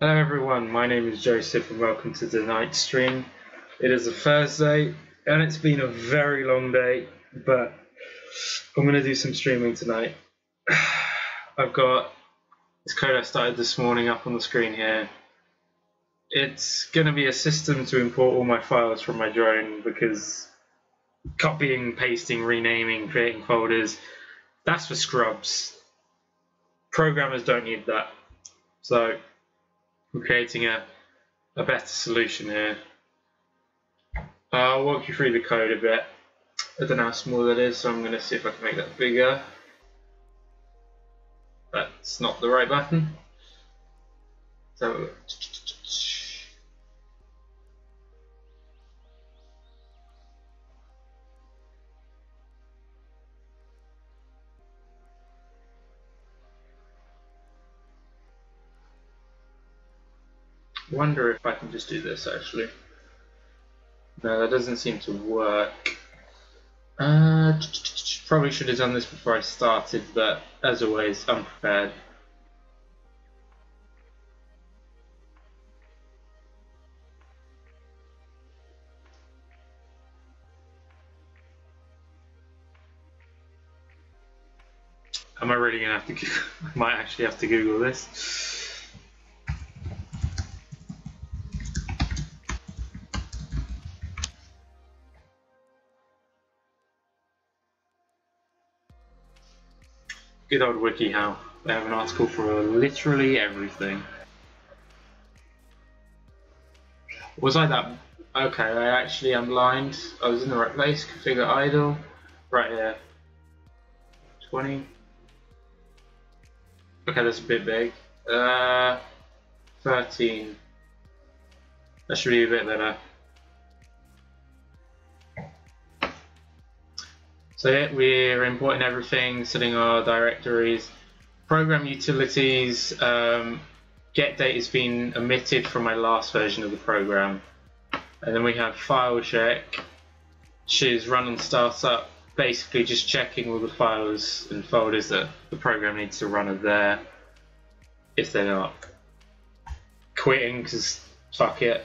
Hello everyone, my name is Joseph and welcome to tonight's stream. It is a Thursday and it's been a very long day, but I'm going to do some streaming tonight. I've got this code I started this morning up on the screen here. It's going to be a system to import all my files from my drone because copying, pasting, renaming, creating folders, that's for scrubs. Programmers don't need that. So we're creating a better solution here. I'll walk you through the code a bit. I don't know how small that is, so I'm going to see if I can make that bigger. That's not the right button. So I wonder if I can just do this actually. No, that doesn't seem to work. Probably should have done this before I started, but as always, I'm prepared. Am I really gonna have to? I might actually have to Google this. Good old WikiHow. They have an article for literally everything. Was I that? Okay, I actually am blind. I was in the right place. Configure idle. Right here. 20. Okay, that's a bit big. 13. That should be a bit better. So yeah, we're importing everything, setting our directories. Program utilities, get date has been omitted from my last version of the program. And then we have file check, which is run on startup, basically just checking all the files and folders that the program needs to run are there. If they're not, quitting because fuck it.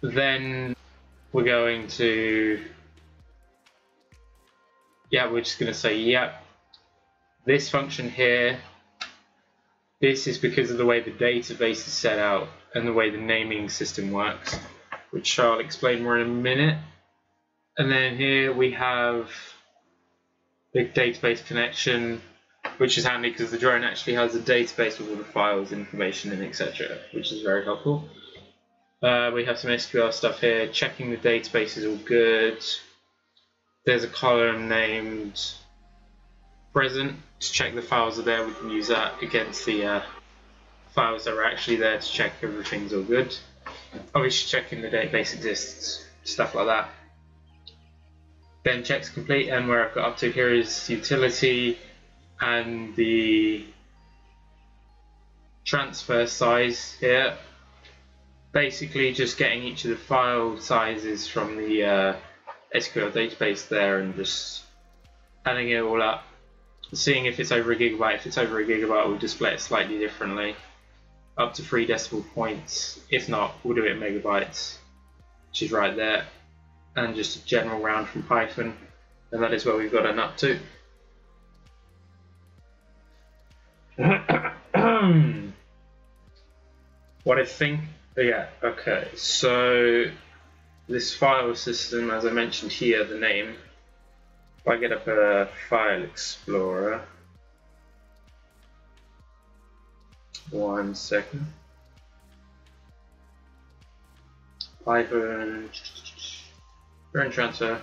Then we're going to, we're just going to say, yep, this function here, this is because of the way the database is set out and the way the naming system works, which I'll explain more in a minute. And then here we have the database connection, which is handy because the drone actually has a database with all the files, information, and etc., which is very helpful. We have some SQL stuff here, checking the database is all good. There's a column named present to check the files are there. We can use that against the files that are actually there to check everything's all good. Obviously checking the database exists, stuff like that. Then checks complete, and where I've got up to here is utility and the transfer size here. Basically just getting each of the file sizes from the SQL database there and just adding it all up, seeing if it's over a gigabyte. If it's over a gigabyte, we'll display it slightly differently, up to 3 decimal points. If not, we'll do it in megabytes, which is right there, and just a general round from Python, and that is where we've got an up to. What I think, okay, so this file system, as I mentioned here, the name, if I get up a file explorer, 1 second, Python, drone transfer.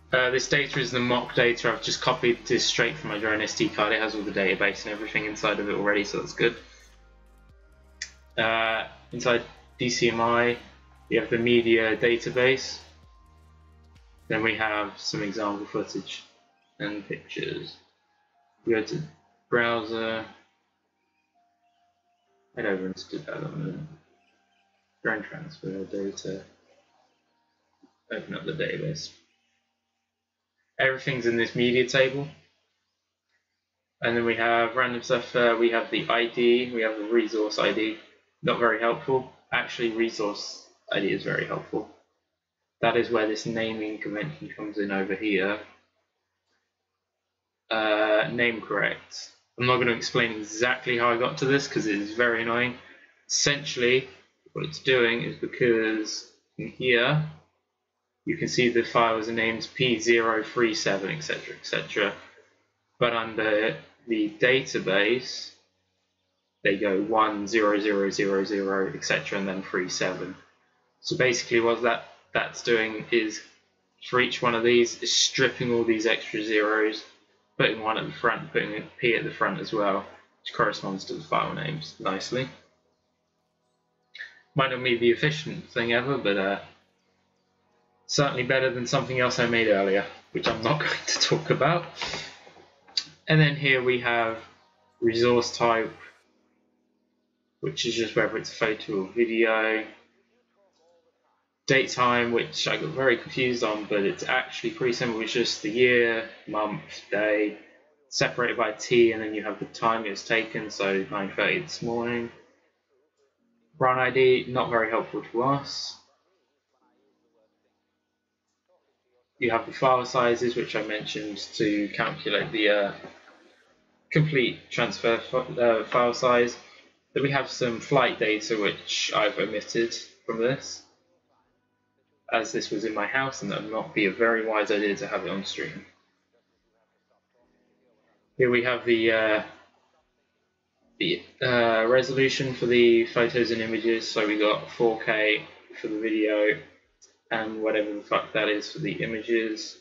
This data is the mock data. I've just copied this straight from my drone SD card. It has all the database and everything inside of it already, so that's good. Inside DCMI, we have the media database. Then we have some example footage and pictures. We go to browser. Head over into development. Drone transfer data. Open up the database. Everything's in this media table. And then we have random stuff. We have the ID. We have the resource ID. not very helpful. Actually, resource ID is very helpful. That is where this naming convention comes in over here. Name correct. I'm not going to explain exactly how I got to this because it is very annoying. Essentially, what it's doing is because in here you can see the files are named P037, etc., etc. But under the database, they go 10000, etc., and then 37. So basically, what that's doing is for each one of these is stripping all these extra zeros, putting one at the front, putting a P at the front as well, which corresponds to the file names nicely. Might not be the efficient thing ever, but certainly better than something else I made earlier, which I'm not going to talk about. And then here we have resource type, which is just whether it's a photo or video. Date time, which I got very confused on, but it's actually pretty simple. It's just the year, month, day, separated by T, and then you have the time it's taken, so 9:30 this morning. Run ID, not very helpful to us. You have the file sizes, which I mentioned to calculate the complete transfer file size. Then we have some flight data, which I've omitted from this, as this was in my house and that would not be a very wise idea to have it on stream. Here we have the resolution for the photos and images, so we got 4K for the video and whatever the fuck that is for the images.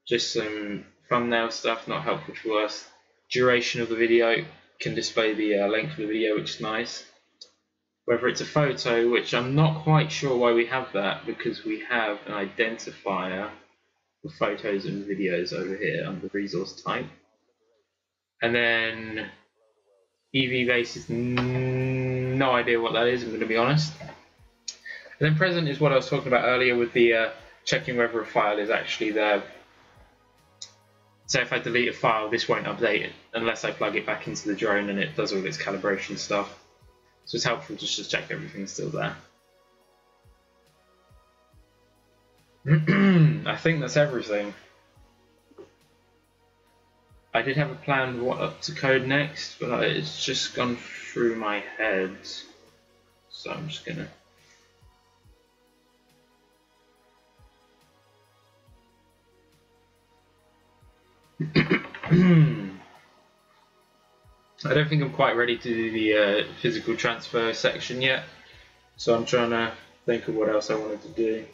Just some thumbnail stuff, not helpful to us. Duration of the video, can display the length of the video, which is nice. Whether it's a photo, which I'm not quite sure why we have that, because we have an identifier for photos and videos over here under resource type. And then EV basis, no idea what that is, I'm going to be honest. And then present is what I was talking about earlier with the checking whether a file is actually there. So if I delete a file, this won't update it unless I plug it back into the drone and it does all its calibration stuff. So it's helpful just to check everything's still there. I think that's everything. I did have a plan what to code next, but it's just gone through my head. So I'm just gonna... I don't think I'm quite ready to do the physical transfer section yet, so I'm trying to think of what else I wanted to do.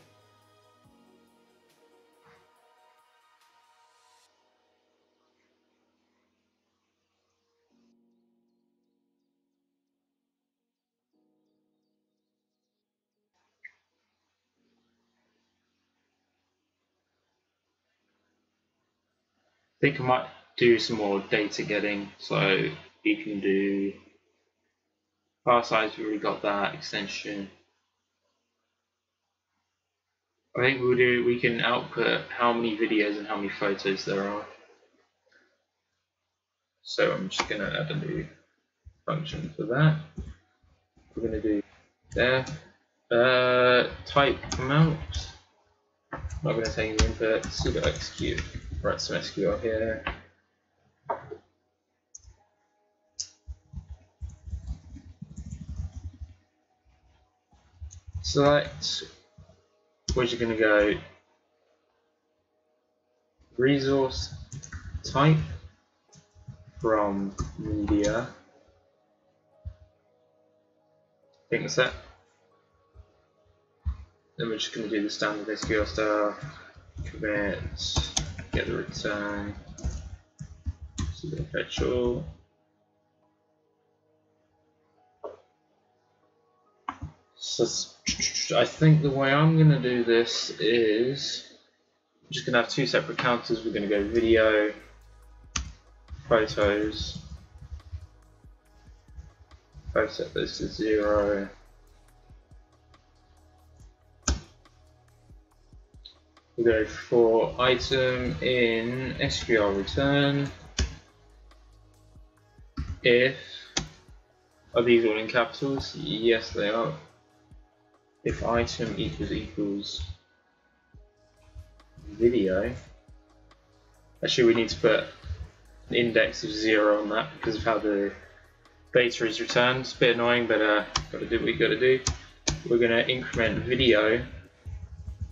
I think I might do some more data getting, so you can do file size, we already got that, extension. I think we can output how many videos and how many photos there are. So I'm just going to add a new function for that. We're going to do there. Type amount. I'm not going to take the input, sudo execute. Write some SQL here. Select, where's you going to go? Resource type from media. I think that's it. Then we're just going to do the standard SQL stuff. Commit, get the return, sudo fetch all. So I think the way I'm going to do this is I'm just going to have two separate counters. We're going to go video, photos. If I set this to 0, we'll go for item in SQL return if Are these all in capitals? Yes, they are. If item equals video, actually we need to put an index of 0 on that because of how the data is returned. It's a bit annoying, but gotta do what we gotta do. We're gonna increment video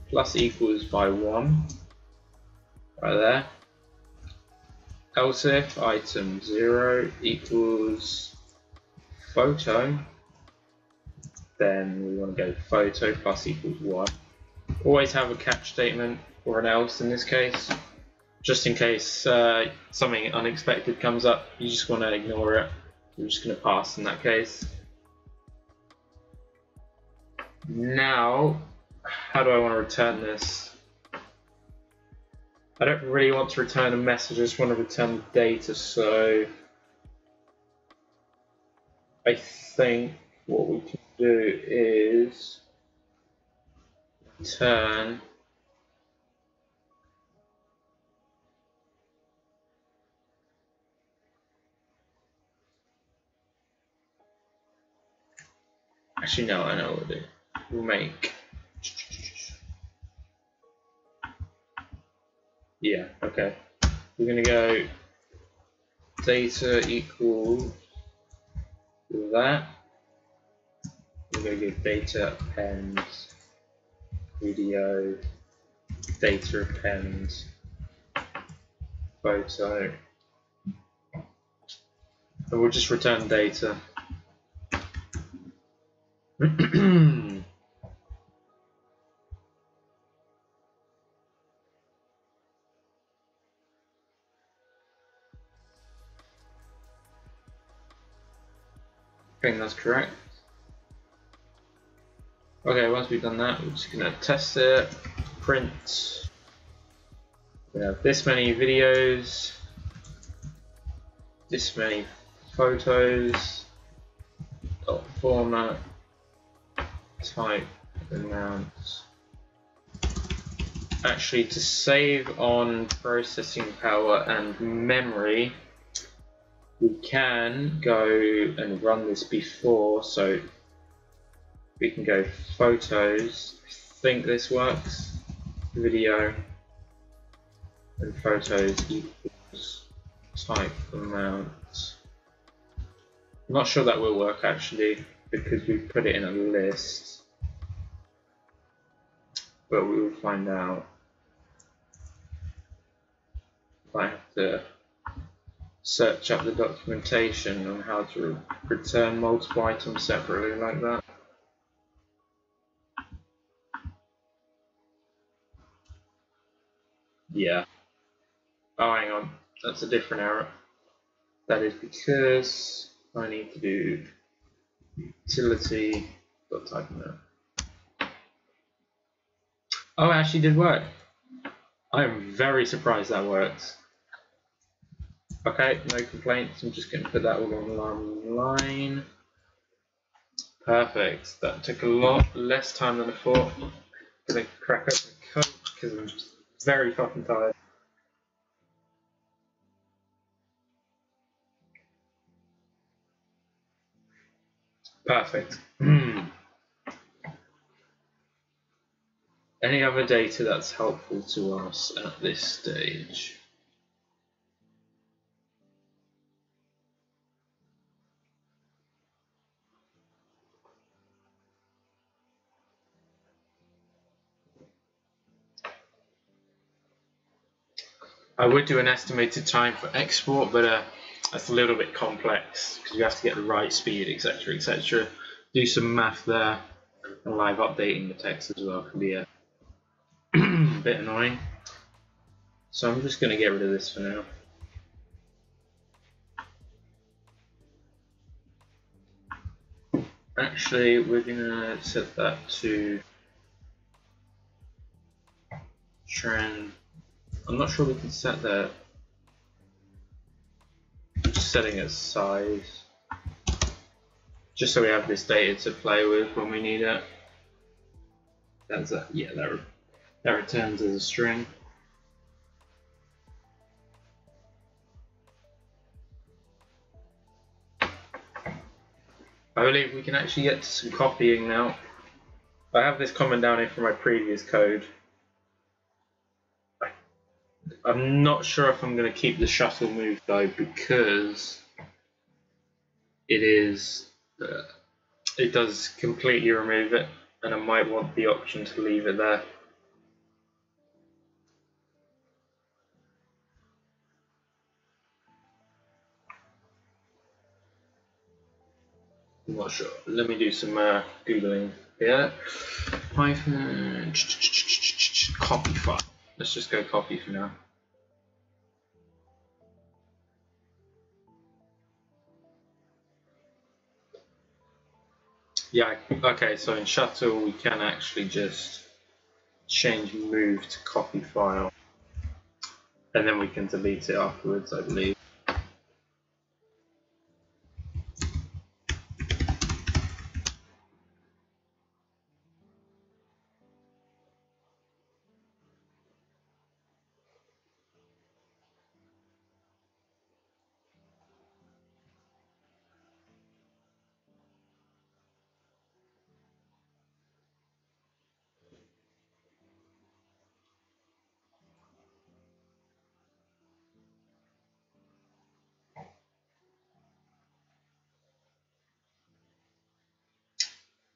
plus equals by 1 right there. Else if item 0 equals photo, then we want to go photo plus equals 1. Always have a catch statement or an else in this case, just in case something unexpected comes up. You just want to ignore it. We're just going to pass in that case. Now, how do I want to return this? I don't really want to return a message, I just want to return the data, so I think what we can do is return actually no, I know what we'll do. We'll make okay. We're gonna go data equal that. We're gonna give data appends video, data appends photo, and we'll just return data. I think that's correct. Okay, once we've done that, we're just going to test it. Print. We have this many videos, this many photos, dot format, type, amount. Actually, to save on processing power and memory, we can go and run this before, so we can go photos. I think this works. Video and photos equals type amount. I'm not sure that will work actually because we put it in a list, but we will find out. I have to search up the documentation on how to return multiple items separately like that. Yeah. Oh, hang on. That's a different error. That is because I need to do utility.typeAmount. Oh, it actually did work. I am very surprised that works. Okay, no complaints. I'm just going to put that all on line. Perfect. That took a lot less time than I thought. I'm going to crack up the code because I'm just very fucking tired. Perfect. Any other data that's helpful to us at this stage? I would do an estimated time for export, but that's a little bit complex because you have to get the right speed, etc., etc. Do some math there, and live updating the text as well can be a bit annoying. So I'm just going to get rid of this for now. Actually, we're going to set that to trend. I'm not sure we can set that. I'm just setting its size, just so we have this data to play with when we need it. That's a, yeah, that returns as a string. I believe we can actually get to some copying now. I have this comment down here from my previous code. I'm not sure if I'm going to keep the shuttle move though, because it is it does completely remove it, and I might want the option to leave it there. I'm not sure. Let me do some googling here. Python copy file. Let's just go copy for now. Yeah, okay, so in shuttle we can actually just change move to copy file, and then we can delete it afterwards, I believe.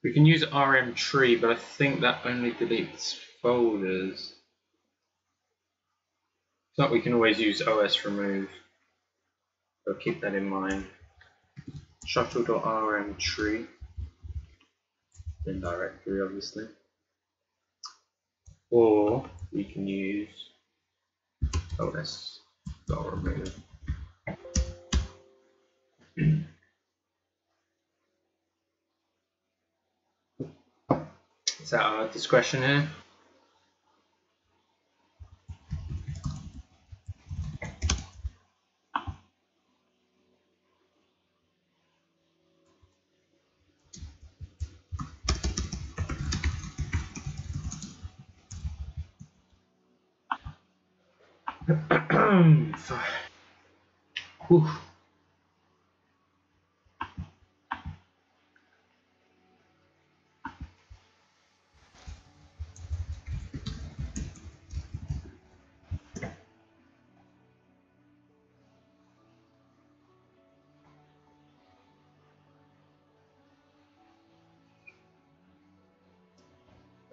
We can use rm tree, but I think that only deletes folders. But we can always use os remove, so keep that in mind. Shuttle.rm tree, in directory obviously, or we can use os.remove. Is that our discretion here? Whew.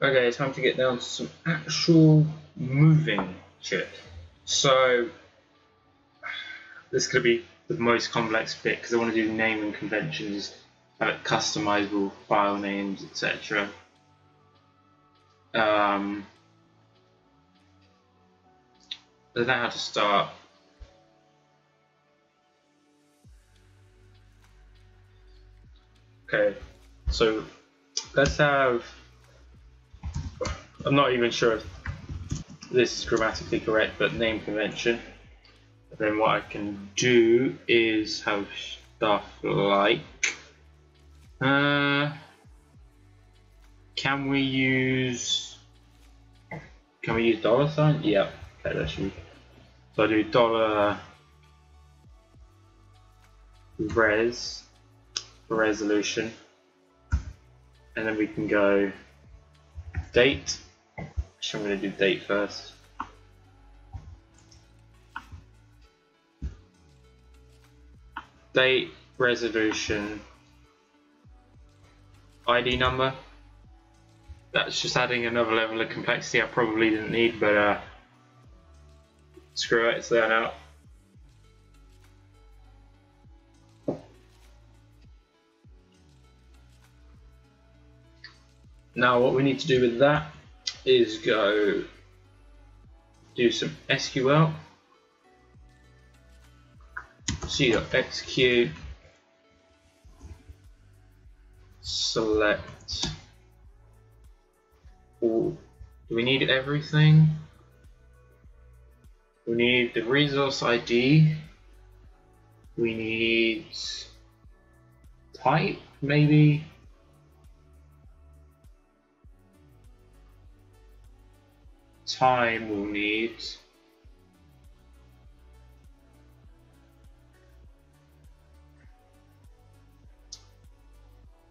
Okay, it's time to get down to some actual moving shit. So this is going to be the most complex bit because I want to do naming conventions, customizable file names, etc. I don't know how to start. Okay, so let's have, I'm not even sure if this is grammatically correct, but name convention. And then what I can do is have stuff like, can we use $? Yeah, okay, that should be. So I do $res for resolution, and then we can go date. Actually, I'm going to do date first. Date, resolution, ID number. That's just adding another level of complexity I probably didn't need, but screw it, it's there now. Now what we need to do with that is go do some SQL. C.execute, select all. Do we need everything? We need the resource ID. We need type, maybe. Time we'll need.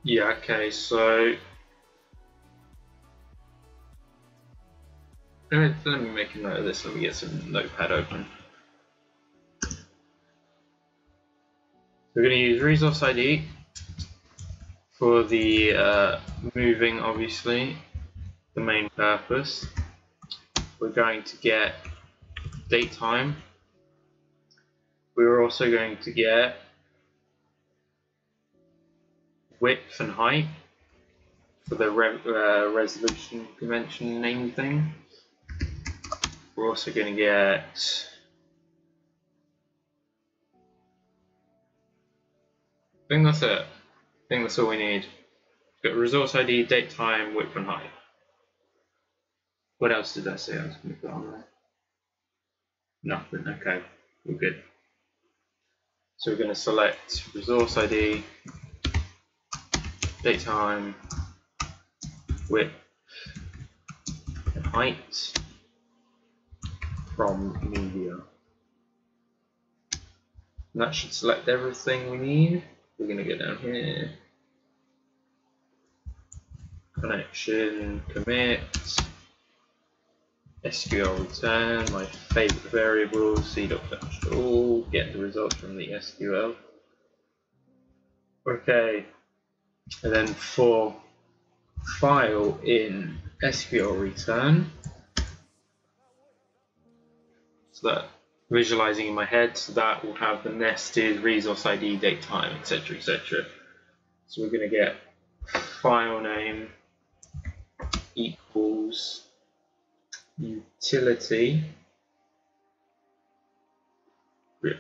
Yeah, okay, so let me make a note of this so we get some notepad open. We're going to use resource ID for the moving, obviously, the main purpose. We're going to get date time. We're also going to get width and height for the resolution convention name thing. We're also going to get I think that's it. I think that's all we need. We've got resource ID, date time, width and height. What else did I say I was going to put on there? Nothing. Okay, we're good. So we're going to select resource ID, date time, width and height from media. And that should select everything we need. We're going to go down here. Connection, commit, SQL return, my favorite variable, c.all, get the result from the SQL. Okay, and then for file in SQL return, so that visualizing in my head, so that will have the nested resource ID, date time, etc. etc. So we're going to get file name equals utility,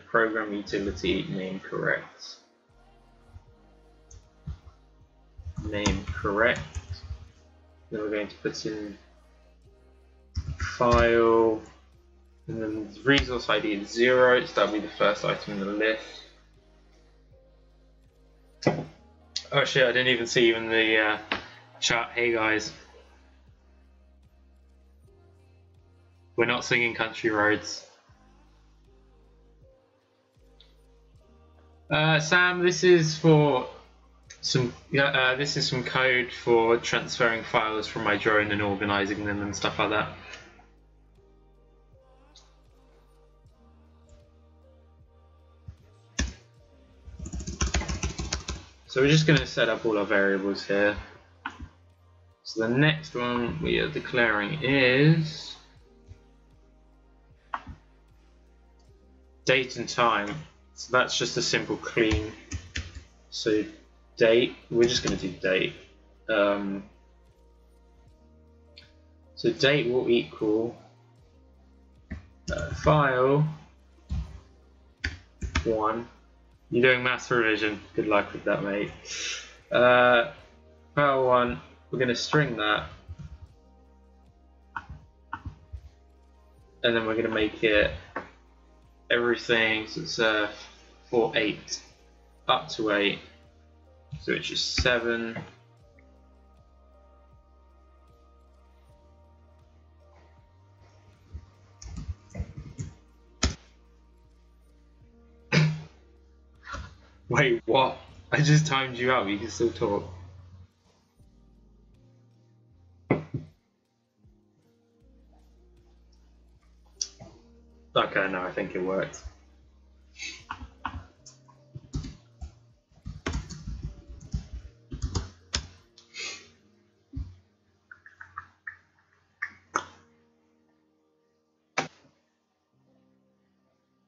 program utility name correct. Name correct. Then we're going to put in file, and then the resource ID is 0, so that'll be the first item in the list. Oh shit, I didn't even see you in the chat. Hey guys. We're not singing Country Roads. Sam, this is for some. This is some code for transferring files from my drone and organizing them and stuff like that. So we're just going to set up all our variables here. So the next one we are declaring is date and time. So that's just a simple clean. So date, we're just going to do date. So date will equal file 1. You're doing maths revision. Good luck with that, mate. File 1. We're going to string that, and then we're going to make it everything. So it's for 8 up to 8. So it's just 7. Wait, what? I just timed you out. You can still talk. Okay, no, I think it worked.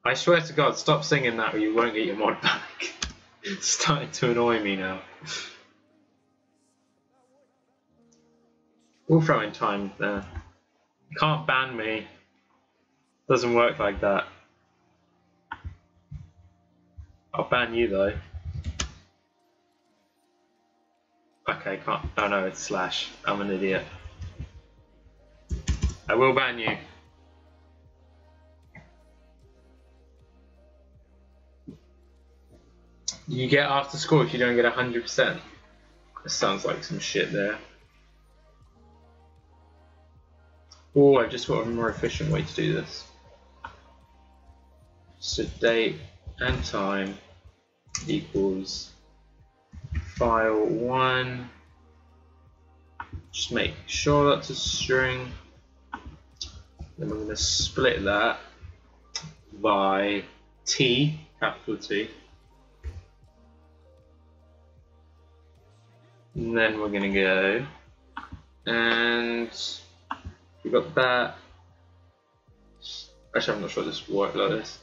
I swear to God, stop singing that or you won't get your mod back. It's starting to annoy me now. We'll throw in time there. You can't ban me. Doesn't work like that. I'll ban you though. Okay, can't. Oh no, it's slash. I'm an idiot. I will ban you. You get after school if you don't get 100%. That sounds like some shit there. Oh, I just got a more efficient way to do this. So date and time equals file 1. Just make sure that's a string. Then we're going to split that by T, capital T. And then we're going to go, and we got that. Actually, I'm not sure this will work like this.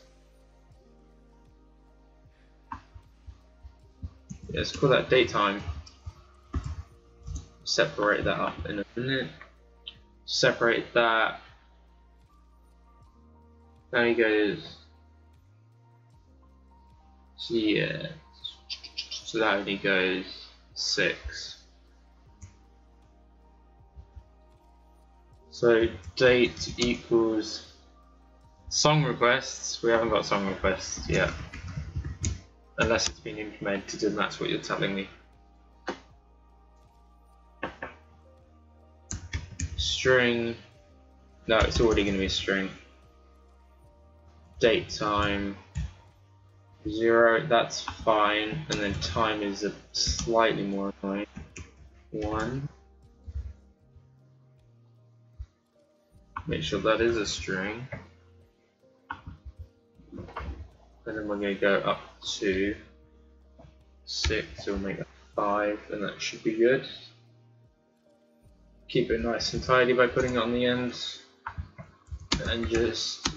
Yeah, let's call that datetime. Separate that up in a minute. Separate that. Now he goes. So yeah. So that only goes 6. So date equals song requests. We haven't got song requests yet, unless it's been implemented, and that's what you're telling me. String. No, it's already going to be a string. Date time 0. That's fine, and then time is a slightly more annoying. 1. Make sure that is a string. And then we're going to go up to 6, so we'll make that 5, and that should be good. Keep it nice and tidy by putting it on the end, and just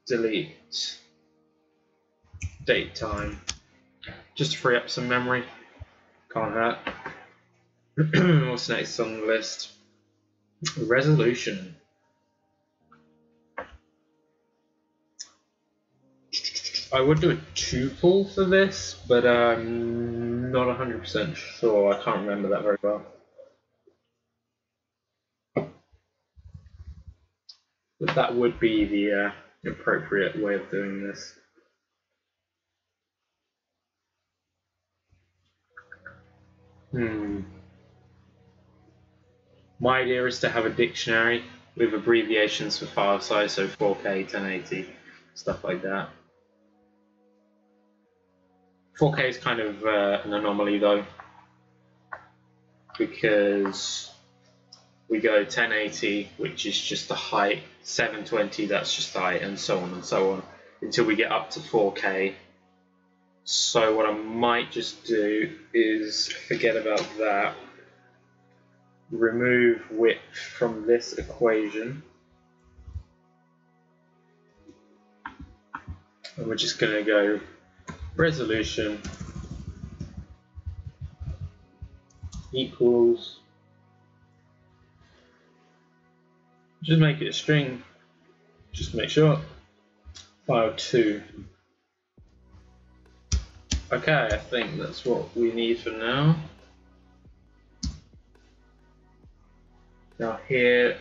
delete date time, just to free up some memory. Can't hurt. What's next on the list? Resolution. I would do a tuple for this, but I'm not 100% sure. I can't remember that very well. But that would be the appropriate way of doing this. My idea is to have a dictionary with abbreviations for file size, so 4K, 1080, stuff like that. 4K is kind of an anomaly though, because we go 1080, which is just the height, 720, that's just the height, and so on, until we get up to 4K. So what I might just do is forget about that, remove width from this equation, and we're just going to go resolution equals, just make it a string, just make sure, file 2. Okay, I think that's what we need for now. Now here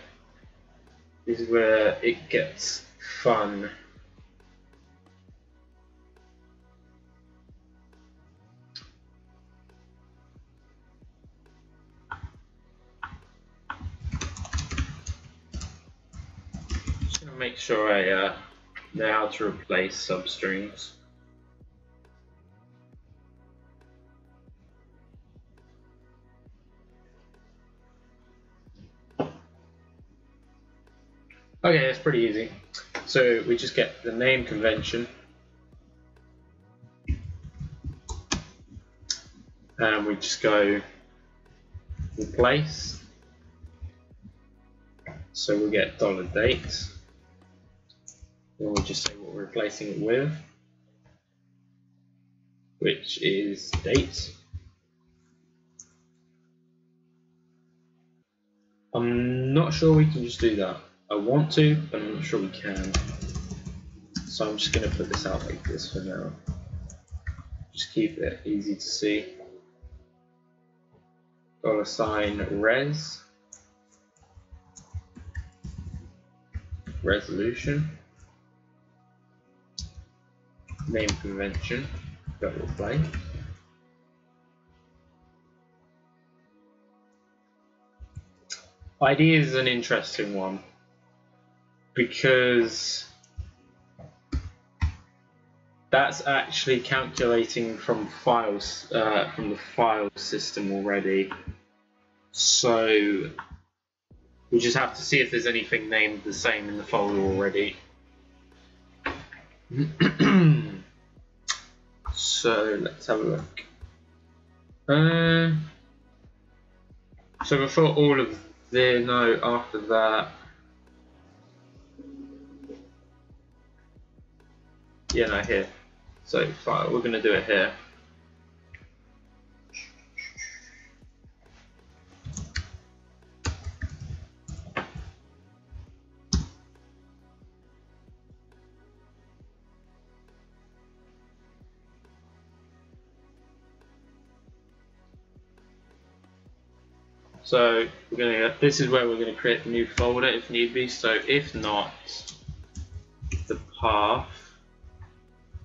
is where it gets fun. Just gonna make sure I know how to replace substrings. Okay, that's pretty easy. So we just get the name convention, and we just go replace. So we get $date, and we just say what we're replacing it with, which is date. I'm not sure we can just do that. I want to, but I'm not sure we can. So I'm just going to put this out like this for now. Just keep it easy to see. $res, resolution, name convention, double play. ID is an interesting one, because That's actually calculating from files from the file system already. So we just have to see if there's anything named the same in the folder already. So let's have a look. So before all of the after that. Yeah, no, here. So file, we're going to do it here. So we're going to. This is where we're going to create the new folder if need be. So if not, the path.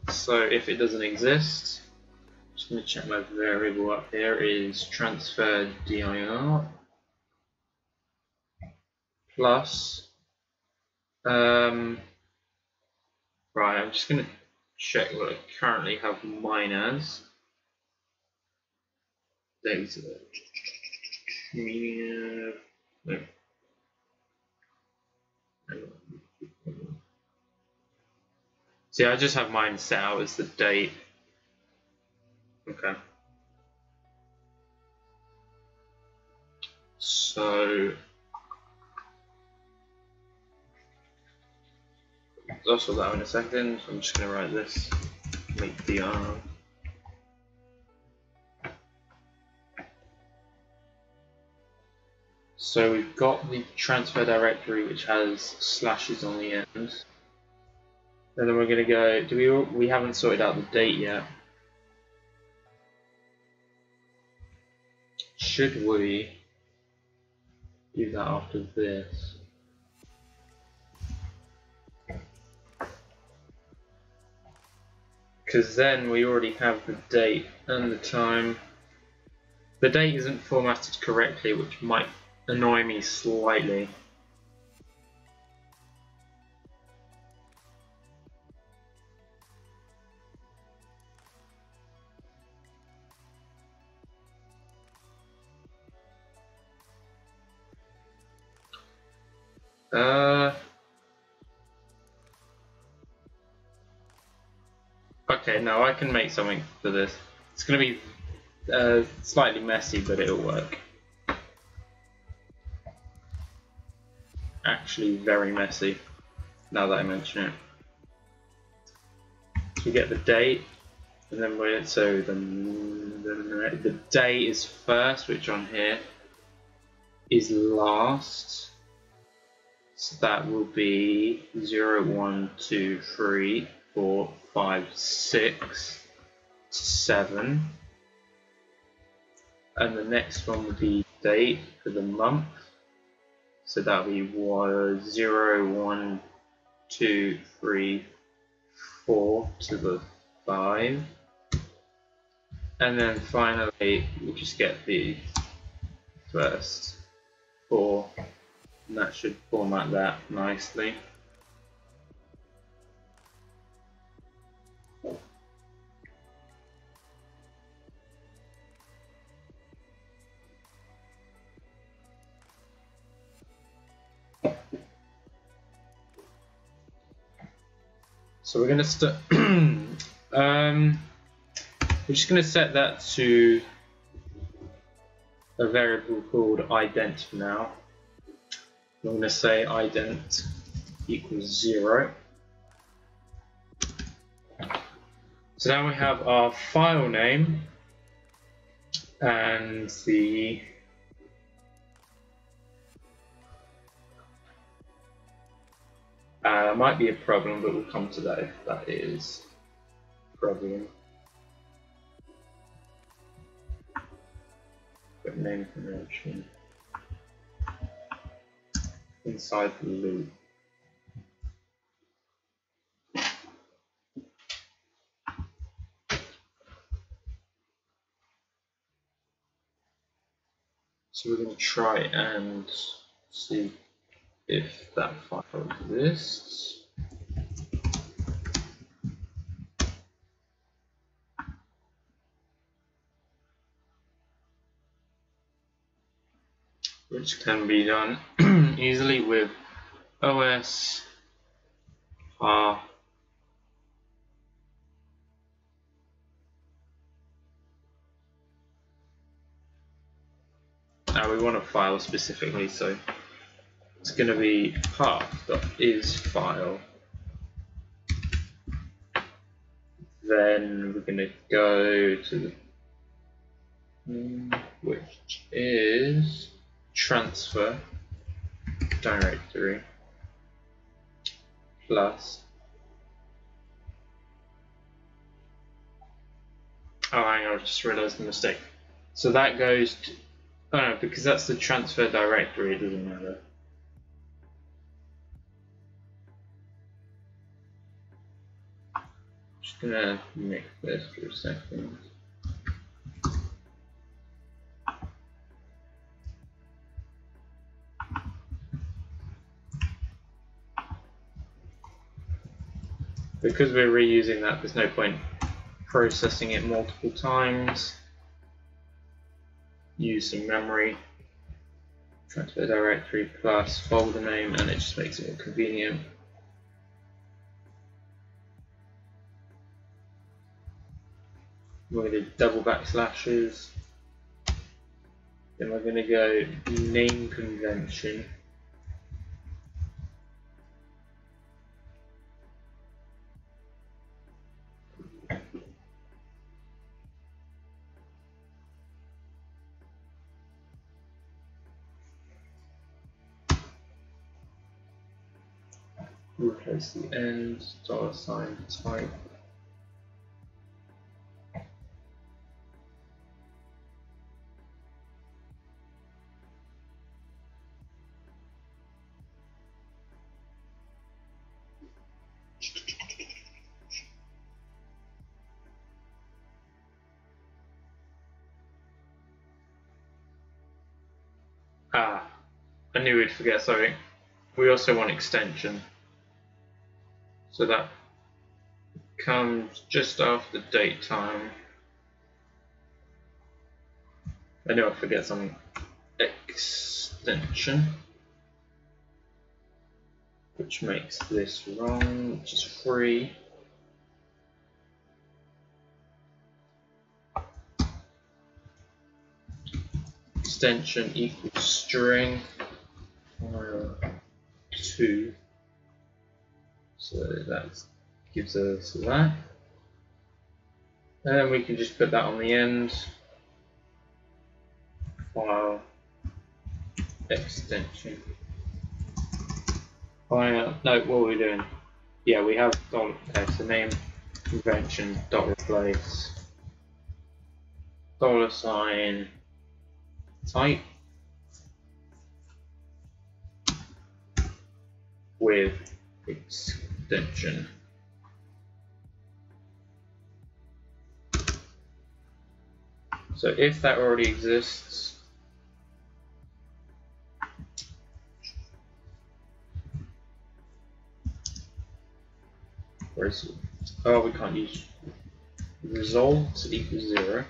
So if it doesn't exist, I'm just going to check my variable up here is transfer dir plus. Right, I'm just going to check what I currently have mine as. Data. Media. No. See, I just have mine set out as the date. Okay. So I'll sort that out in a second. I'm just going to write this. Make dr. So we've got the transfer directory which has slashes on the end. And then we're going to go. We haven't sorted out the date yet. Should we do that after this? Because then we already have the date and the time. The date isn't formatted correctly, which might annoy me slightly. Okay, no, I can make something for this. It's going to be slightly messy, but it'll work. Actually, very messy, now that I mention it. So we get the date, and then the day is first, which on here is last. So that will be 0, 1, 2, 3, 4, 5, 6, 7. And the next one would be date for the month. So that will be 0, 1, 2, 3, 4 to the 5. And then finally, we just get the first 4. And that should format that nicely. So we're going to start. We're just going to set that to a variable called ident for now. I'm going to say ident equals 0. So now we have our file name and the might be a problem, but we'll come to that if that is a problem. But name convention inside the loop. So we're going to try and see if that file exists. which can be done easily with os r. Now we want a file specifically, so it's going to be path.isFile. Then we're going to go to the which is transfer directory plus. Oh, hang on, I just realized the mistake. So that goes to, oh no, because that's the transfer directory, it doesn't matter. Just gonna make this for a second. Because we're reusing that, there's no point processing it multiple times. Use some memory. Transfer directory plus folder name, and it just makes it more convenient. We're going to do double backslashes. Then we're going to go name convention. Replace the end, $sign type. Ah, I knew we'd forget, sorry. We also want extension. So that comes just after date time. I knew I'd forget something. Extension, which makes this wrong, which is free. Extension equals string file 2. So that gives us that. And then we can just put that on the end. File extension. File, no, what are we doing? Yeah, we have okay, so name convention dot replace $sign type with extension. So if that already exists, where is it? Oh, we can't use result equals 0.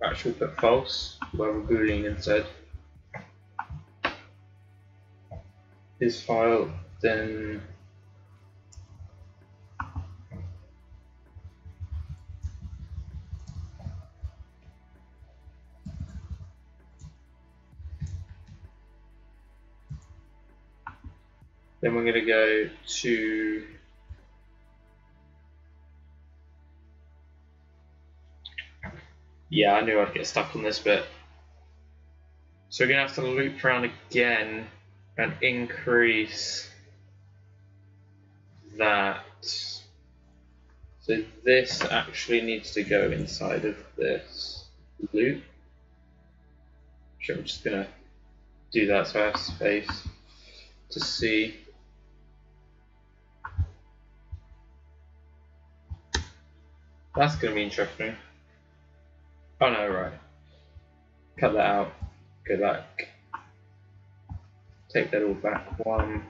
Actually put false, where we're boolean instead. This file, then we're going to go to yeah, I knew I'd get stuck on this bit. So we're going to have to loop around again and increase that. So this actually needs to go inside of this loop. Sure, I'm just going to do that so I have space to see. That's going to be interesting. Oh no, right. Cut that out. Go back. Take that all back one.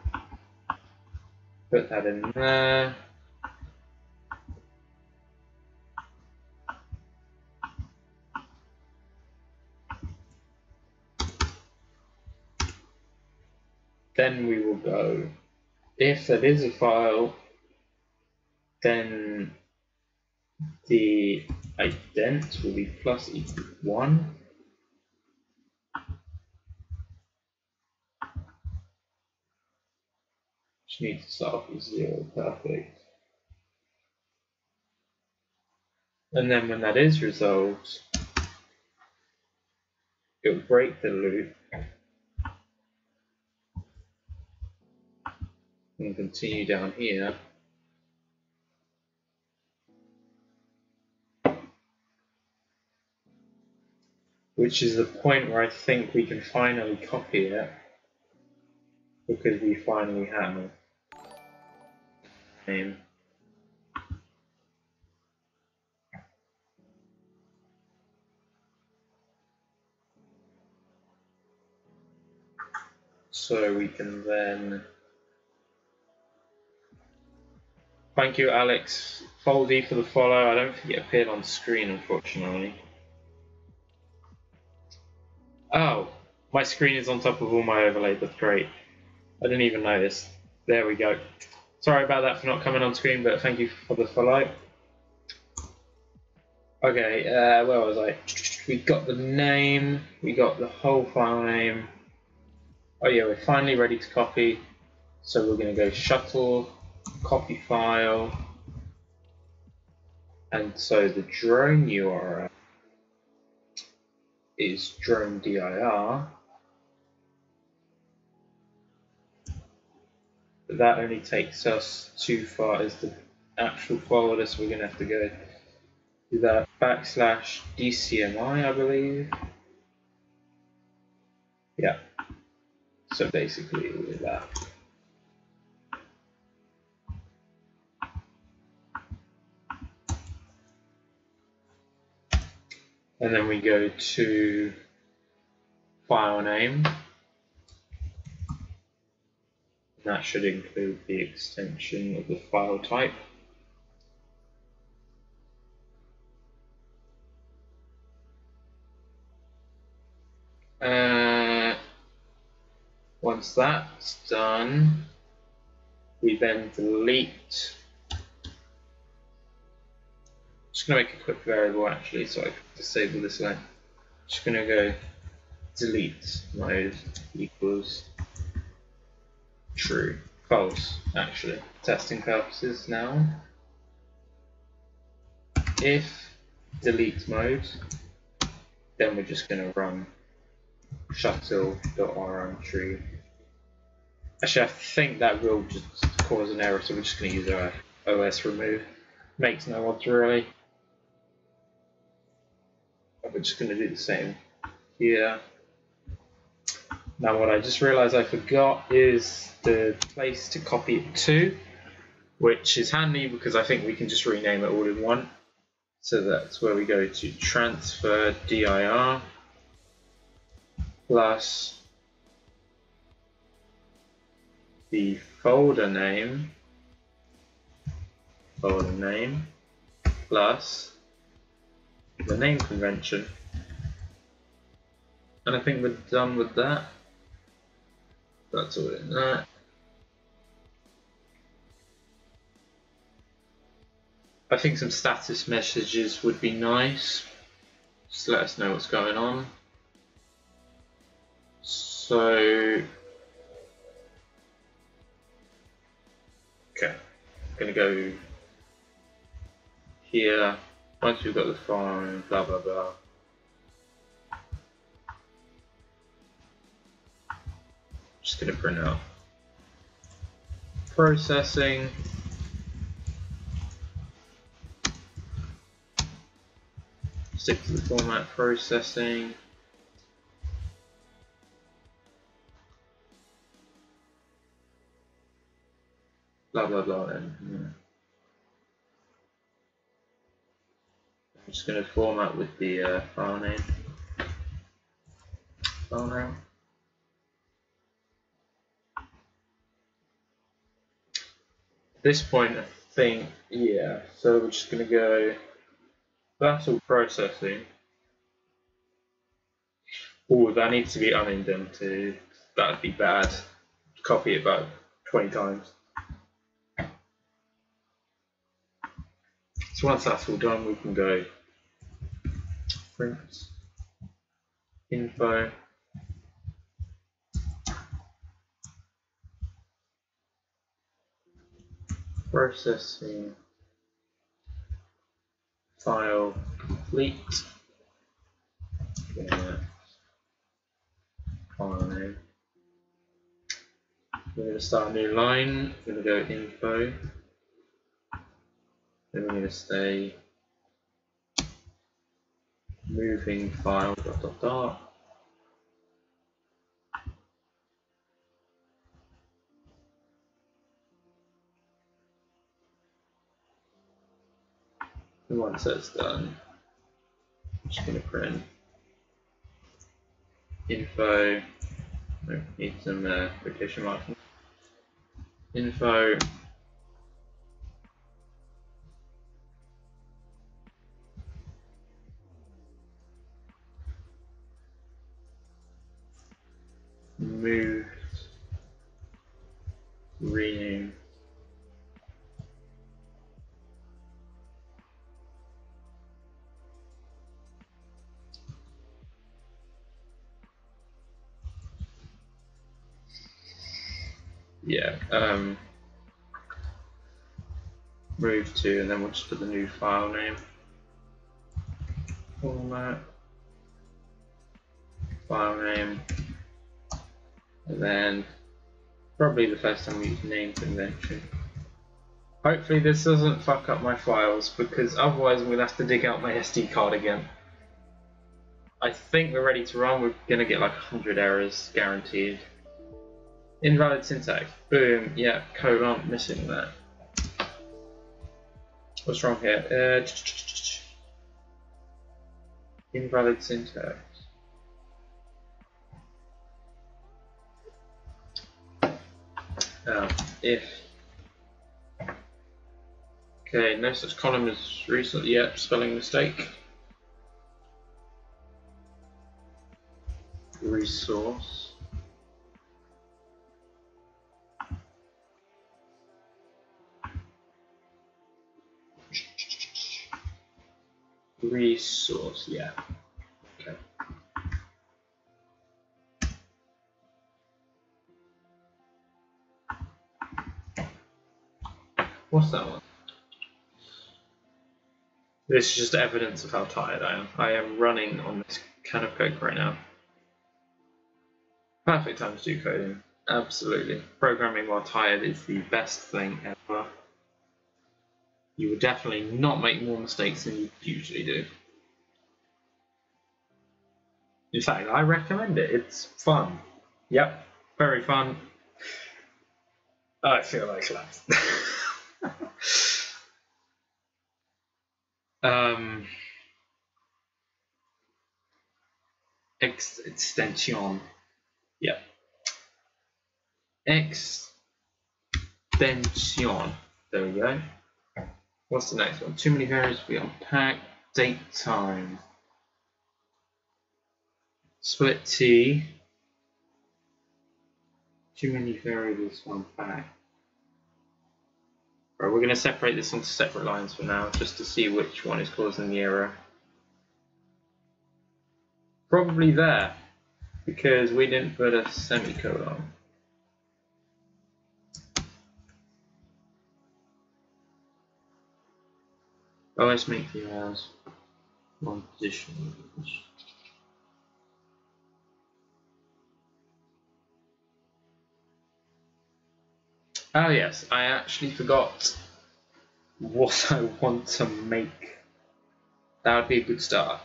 Put that in there. then we will go, if that is a file, then the ident will be plus equal 1. Which needs to start off with 0, perfect. And then when that is resolved, it will break the loop and continue down here. Which is the point where I think we can finally copy it, because we finally have name. So we can then, thank you Alex Foldy for the follow. I don't think it appeared on screen unfortunately. Oh, my screen is on top of all my overlays, that's great. I didn't even notice. There we go. Sorry about that for not coming on screen, but thank you for the follow. Okay, where was I? We got the name, we got the whole file name. Oh yeah, we're finally ready to copy. So we're going to go shuttle, copy file, and so the drone URL is drone dir. But that only takes us too far as the actual folder, so we're going to have to go do that /DCMI, I believe. Yeah. So basically we'll do that. And then we go to file name. And that should include the extension of the file type. Once that's done, we then delete. Just going to make a quick variable actually, so I can disable this line. Just going to go delete mode equals true, false actually, testing purposes now. If delete mode, then we're just going to run shuttle.rmtree. Actually, I think that will just cause an error, so we're just going to use our OS remove. Makes no odds really. We're just going to do the same here. Now what I just realized I forgot is the place to copy it to, which is handy because I think we can just rename it all in one. So that's where we go to transfer dir plus the folder name plus the name convention. And I think we're done with that. That's all in that. I think some status messages would be nice. Just let us know what's going on. So, okay, I'm gonna go here. Once we've got the phone, blah blah blah. Just gonna print out processing. Stick to the format processing. Blah blah blah. Then I'm just going to format with the file name. File name. At this point, I think, yeah. So we're just going to go. That's all processing. Oh, that needs to be unindented. That'd be bad. copy it about 20 times. So once that's all done, we can go print info. Processing file complete. Yeah. File name. We're going to start a new line. We're going to go info. Then we're going to say moving file dot dot dot. And once that's done, I'm just going to print info. Need some quotation marks. Info. Moved. Rename. Yeah. Move to, and then we'll just put the new file name. Format. File name. And then probably the first time we use name convention. Hopefully this doesn't fuck up my files, because otherwise I'm going to have to dig out my SD card again. I think we're ready to run. We're going to get like 100 errors guaranteed. Invalid syntax. Boom. Yeah, colon, missing that. What's wrong here? Invalid syntax. If. Okay, no such column as recent yet. Spelling mistake. Resource. Resource, yeah. Okay. What's that one? This is just evidence of how tired I am. I am running on this can of Coke right now. Perfect time to do coding. Absolutely. Programming while tired is the best thing ever. You will definitely not make more mistakes than you usually do. In fact, I recommend it. It's fun. Yep, very fun. I feel like collapse. Extension. Yeah. Extension. There we go. What's the next one? Too many variables we unpack. Date time. Split T. Too many variables to unpack. Right, we're going to separate this onto separate lines for now, just to see which one is causing the error. Probably there, because we didn't put a semicolon. Oh, let's make the as one position. Oh yes, I actually forgot what I want to make. That would be a good start.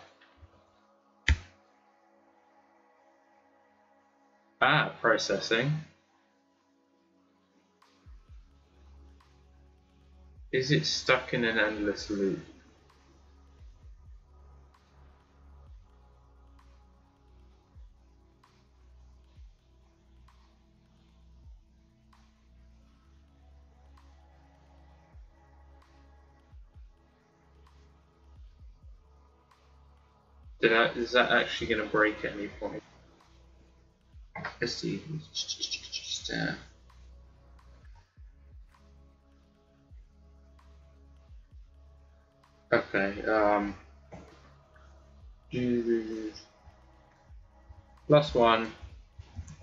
Processing. Is it stuck in an endless loop? Is that actually going to break at any point? Let's see. Yeah. Okay. +1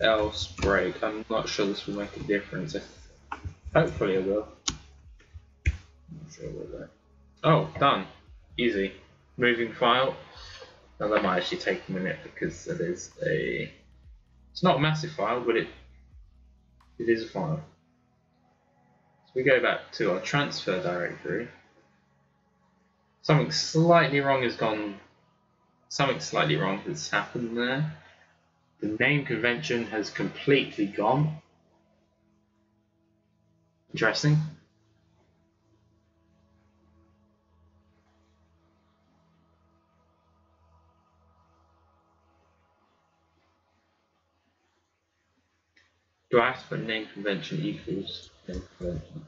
else break. I'm not sure this will make a difference. Hopefully it will. I'm sure it will. Oh, done. Easy. Moving file. Now that might actually take a minute because it is a. It's not a massive file, but it is a file. So we go back to our transfer directory. Something slightly wrong has gone. Something slightly wrong has happened there. The name convention has completely gone. Interesting. Do I have to put name convention equals name convention?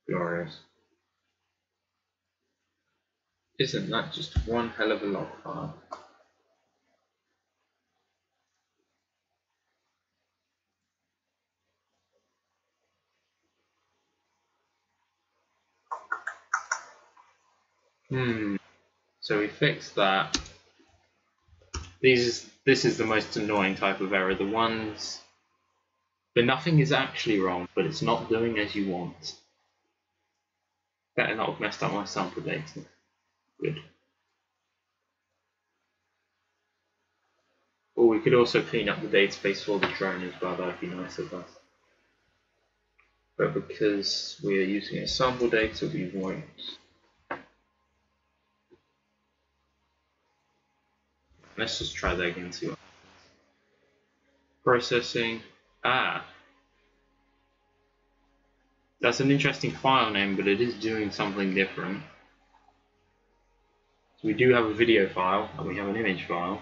Glorious. Isn't that just one hell of a log file? So we fixed that. This is the most annoying type of error. The ones where nothing is actually wrong, but it's not doing as you want. Better not have messed up my sample data. Good. Or we could also clean up the database for the drone as well. That'd be nice of us. But because we are using a sample data, we won't. Let's just try that again. See what processing. That's an interesting file name, but it is doing something different. So we do have a video file and we have an image file.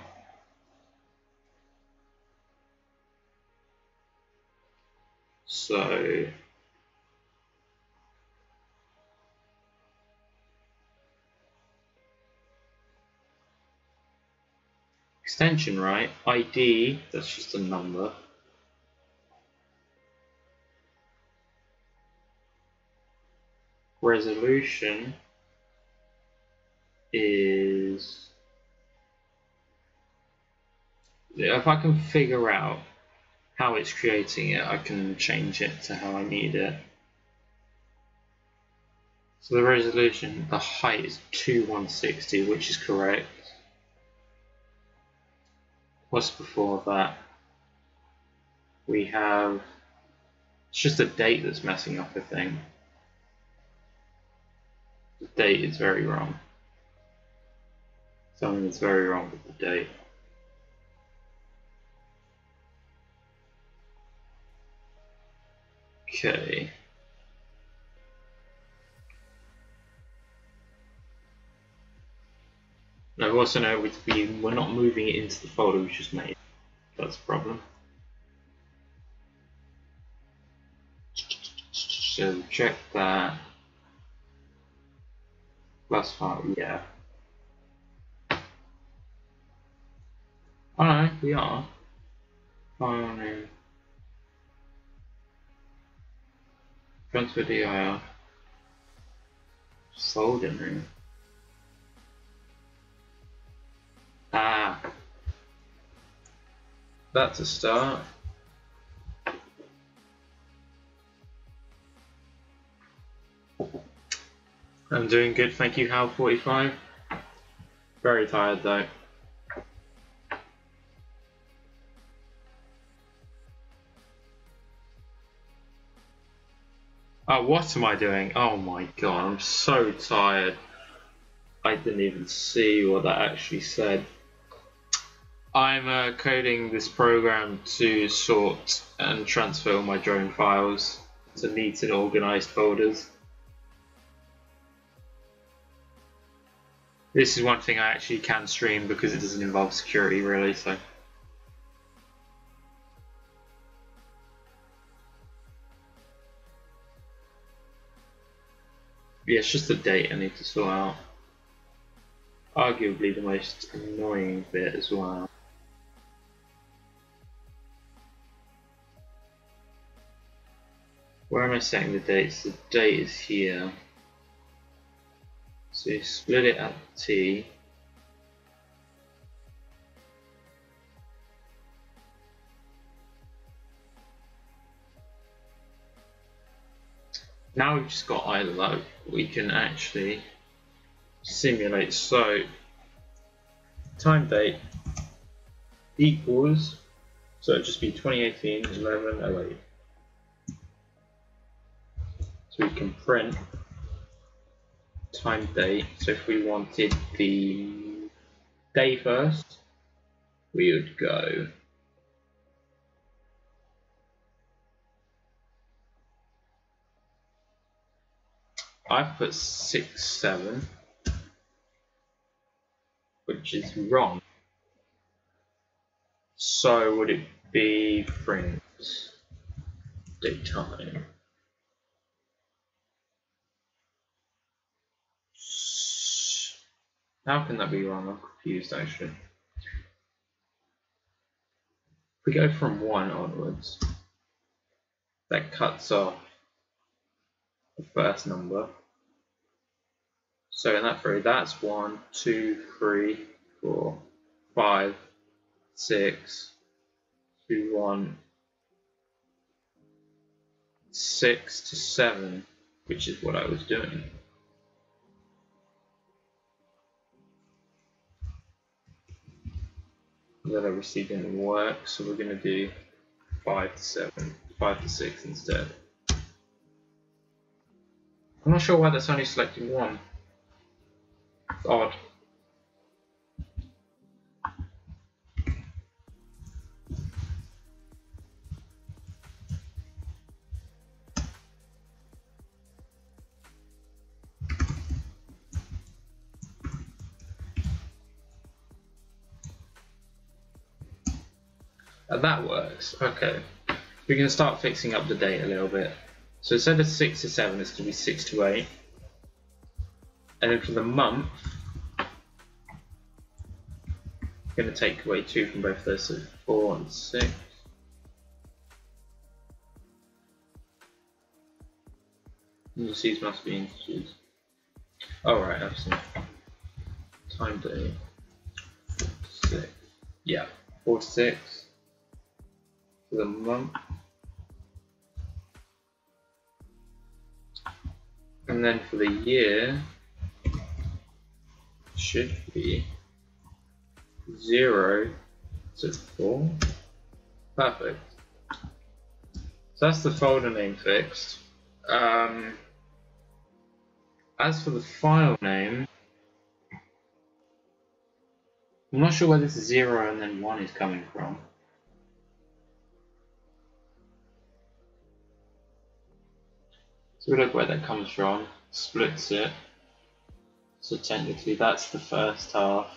So extension, right? ID, that's just a number. Resolution is, if I can figure out how it's creating it, I can change it to how I need it. So the resolution, the height is 2160, which is correct. What's before that? We have, it's just a date that's messing up, I think. The date is very wrong. Something is very wrong with the date. Okay. Now we also know we're not moving it into the folder we just made. That's a problem. So check that. +5, yeah. Oh no, we are. File name. Transfer dir. Folder name. That's a start. I'm doing good, thank you, Hal45. Very tired though. Oh, what am I doing? Oh my god, I'm so tired. I didn't even see what that actually said. I'm coding this program to sort and transfer all my drone files to neat and organized folders. This is one thing I actually can stream because it doesn't involve security really, so. Yeah, it's just the date I need to sort out. Arguably the most annoying bit as well. Where am I setting the dates? The date is here. So you split it at T. Now we've just got ILO, we can actually simulate. So time date equals, so it'd just be 2018 11/08. So we can print time date. So if we wanted the day first, we would go I've put 6/7, which is wrong. So would it be print daytime? How can that be wrong? I'm confused actually. If we go from 1 onwards, that cuts off the first number. So in that three, that's 1, 2, 3, 4, 5, 6, 2, 1, 6 to 7, which is what I was doing. That obviously didn't work, so we're going to do 5 to 7, 5 to 6 instead. I'm not sure why that's only selecting 1. It's odd. That works. Okay. We can start fixing up the date a little bit. So instead of 6 to 7, it's going to be 6 to 8. And then for the month, I'm going to take away 2 from both those, so 4 and 6. And these must be integers. Oh right, I've seen time date 6. Yeah, 4 to 6 for the month. And then for the year, it should be 0 to 4. Perfect. So that's the folder name fixed. As for the file name, I'm not sure where this 0 and then 1 is coming from. So we look where that comes from, splits it. So technically that's the first half.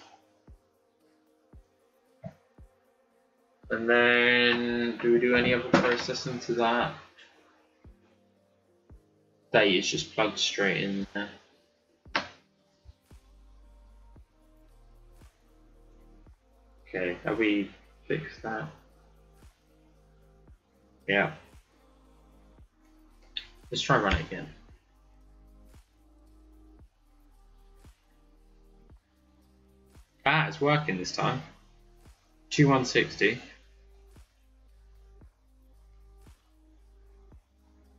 And then do we do any other processing to that? Date is just plugged straight in there. Okay, have we fixed that? Yeah. Let's try run it again. Ah, it's working this time. 2160.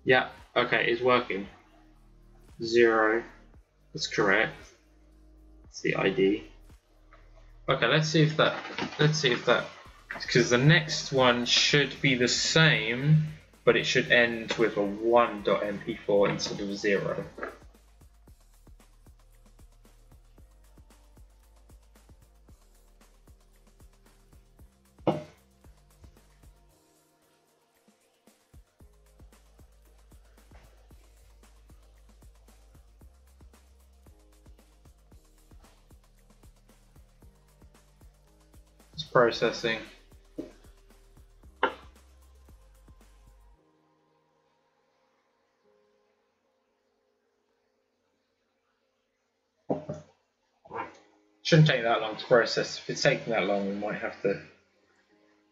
Yeah, okay, it's working. 0, that's correct. It's the ID. Okay, let's see if that, because the next one should be the same, but it should end with a 1.mp4 instead of 0. It's processing. Shouldn't take that long to process. If it's taking that long, we might have to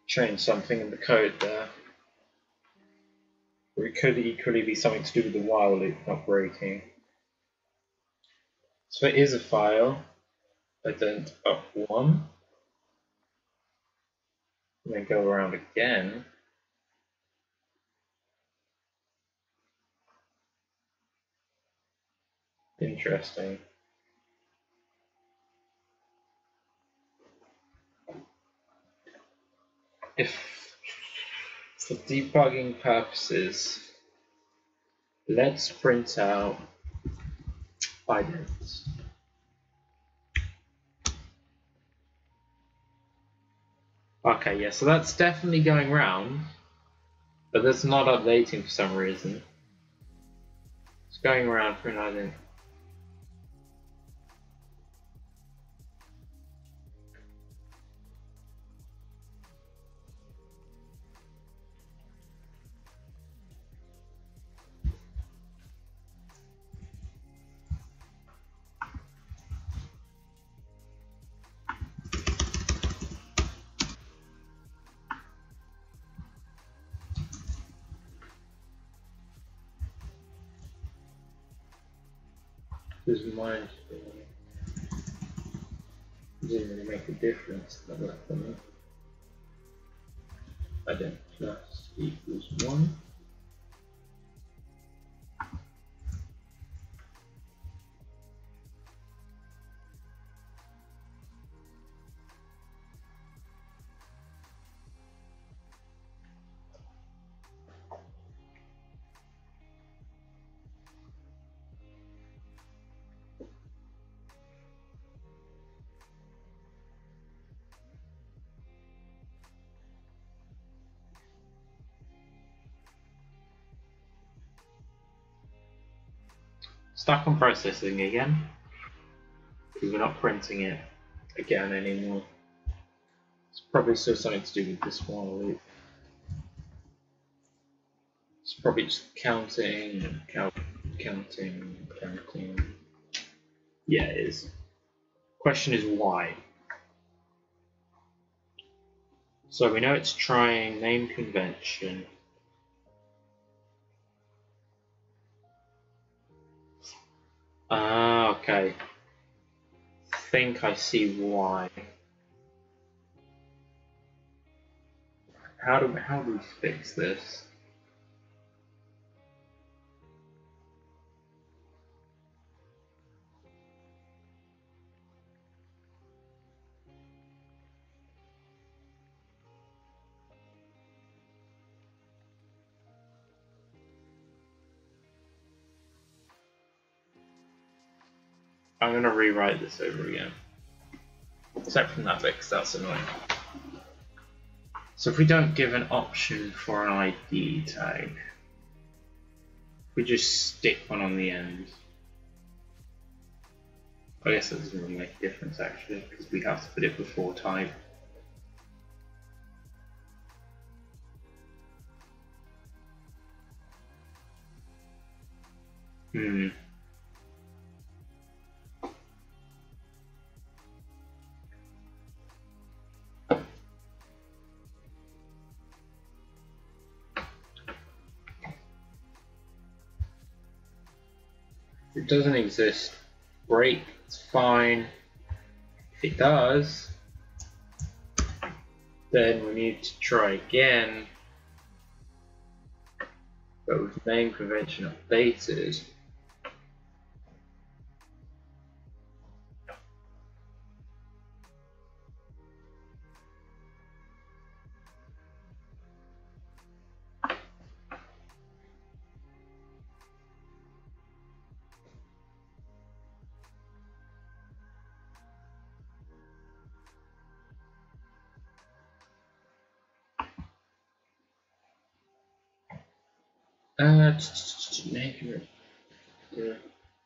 change something in the code there. Or it could equally be something to do with the while loop not breaking. So it is a file, ident up1, and then go around again. Interesting. If for debugging purposes, let's print out ident. Okay, yeah, so that's definitely going round, but that's not updating for some reason. It's going around for an ident. Doesn't mind. Doesn't really make a difference. Ident plus equals 1. Stuck on processing again, because we're not printing it again anymore. It's probably still something to do with this while loop. It's probably just counting and counting. Yeah, it is. Question is why. So we know it's trying name convention. Okay. I think I see why. How do we fix this? I'm going to rewrite this over again. Except from that bit, because that's annoying. So if we don't give an option for an ID tag, we just stick one on the end. I guess that doesn't really make a difference actually, because we have to put it before type. If it doesn't exist, great, it's fine. If it does, then we need to try again, but with name convention updated.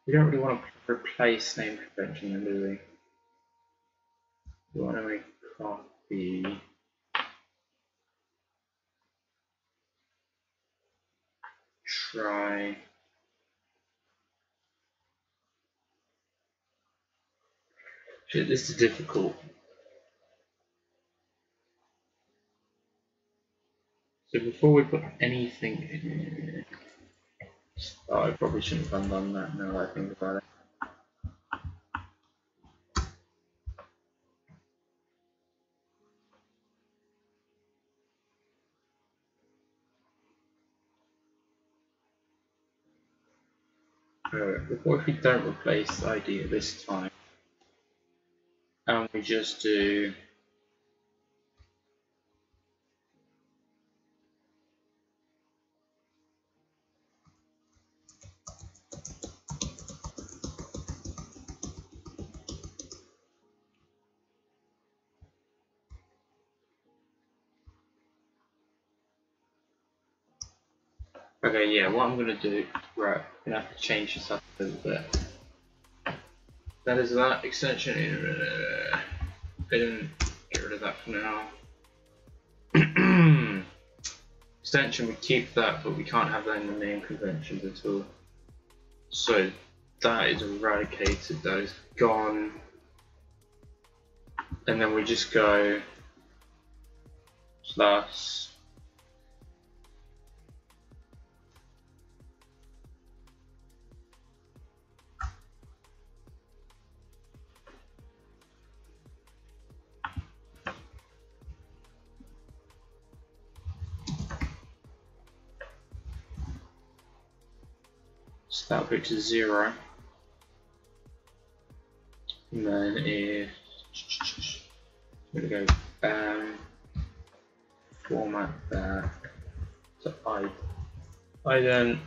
We don't really want to replace name convention, do we? We want to make copy. Try. Shit, this is difficult. So before we put anything in here, oh, I probably shouldn't have done that now that I think about it. What if we don't replace the idea this time and we just do okay, yeah, what I'm going to do, right, I'm going to have to change this up a little bit. That is that extension, get rid of that for now. Extension, we keep that, but we can't have that in the name conventions at all. So that is eradicated, that is gone. And then we just go plus so that'll put to 0. And then if I'm going to go format that to ident,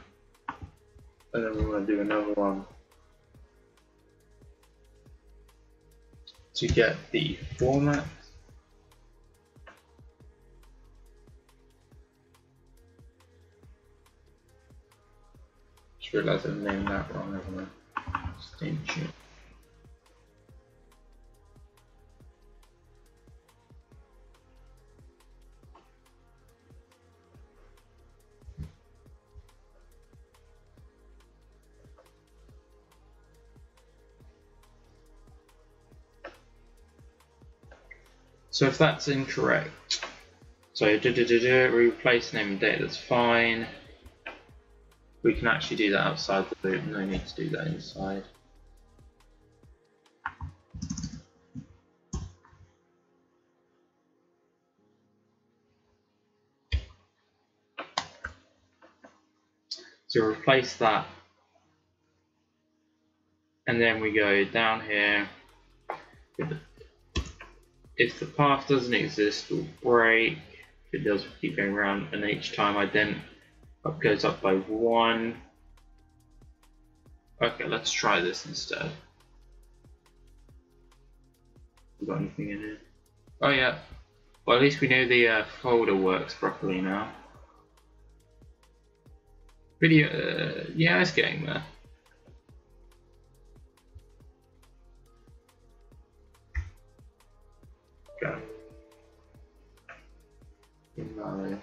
and then we're going to do another one to get the format. Just realised I named that wrong, haven't I? Extension. So if that's incorrect, so replace name and date, that's fine. We can actually do that outside the loop, no need to do that inside. So replace that, and then we go down here. If the path doesn't exist, we'll break. If it does, we'll keep going around, and each time ident goes up by 1. Okay, let's try this instead. We got anything in here? Oh yeah. Well, at least we know the folder works properly now. Video, yeah, it's getting there. Go. Invalid.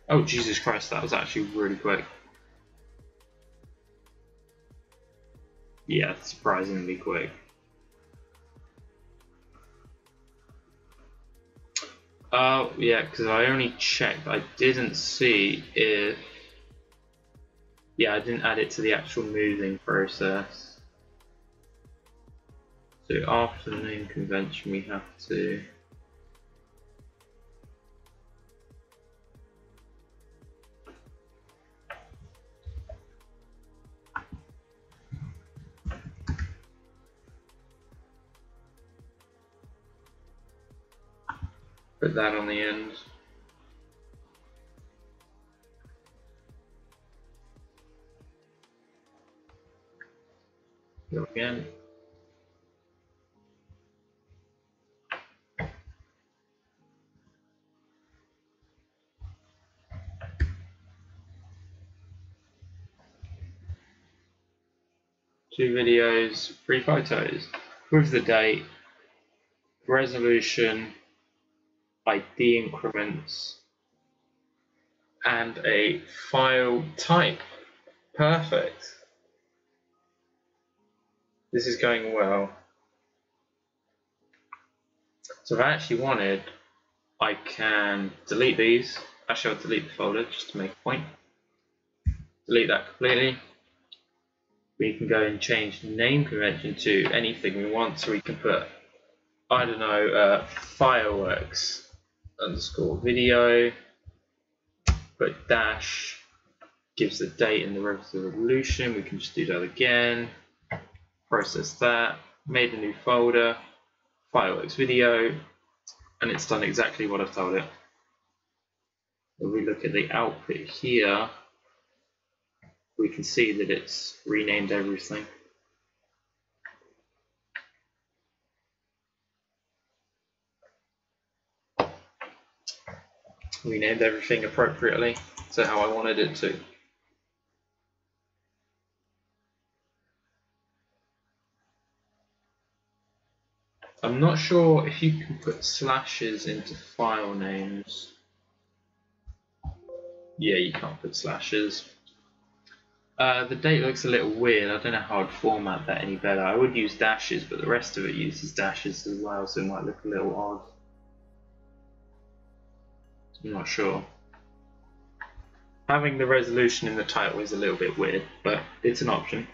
Oh Jesus Christ, that was actually really quick. Yeah, surprisingly quick. Oh yeah, because I only checked. I didn't see if. Yeah, I didn't add it to the actual moving process. So after the name convention, we have to. Put that on the end. Go again. Two videos, 3 photos with the date, resolution, ID increments, and a file type. Perfect. This is going well. So if I actually wanted, I can delete these. Actually, I'll delete the folder just to make a point. Delete that completely. We can go and change the name convention to anything we want. So we can put, I don't know, fireworks underscore video, put dash, gives the date and the resolution. We can just do that again, process that, made a new folder, fireworks video, and it's done exactly what I've told it. If we look at the output here, we can see that it's renamed everything. Renamed everything appropriately, so how I wanted it to. I'm not sure if you can put slashes into file names. Yeah, you can't put slashes. The date looks a little weird. I don't know how I'd format that any better. I would use dashes, but the rest of it uses dashes as well, so it might look a little odd. I'm not sure. Having the resolution in the title is a little bit weird, but it's an option.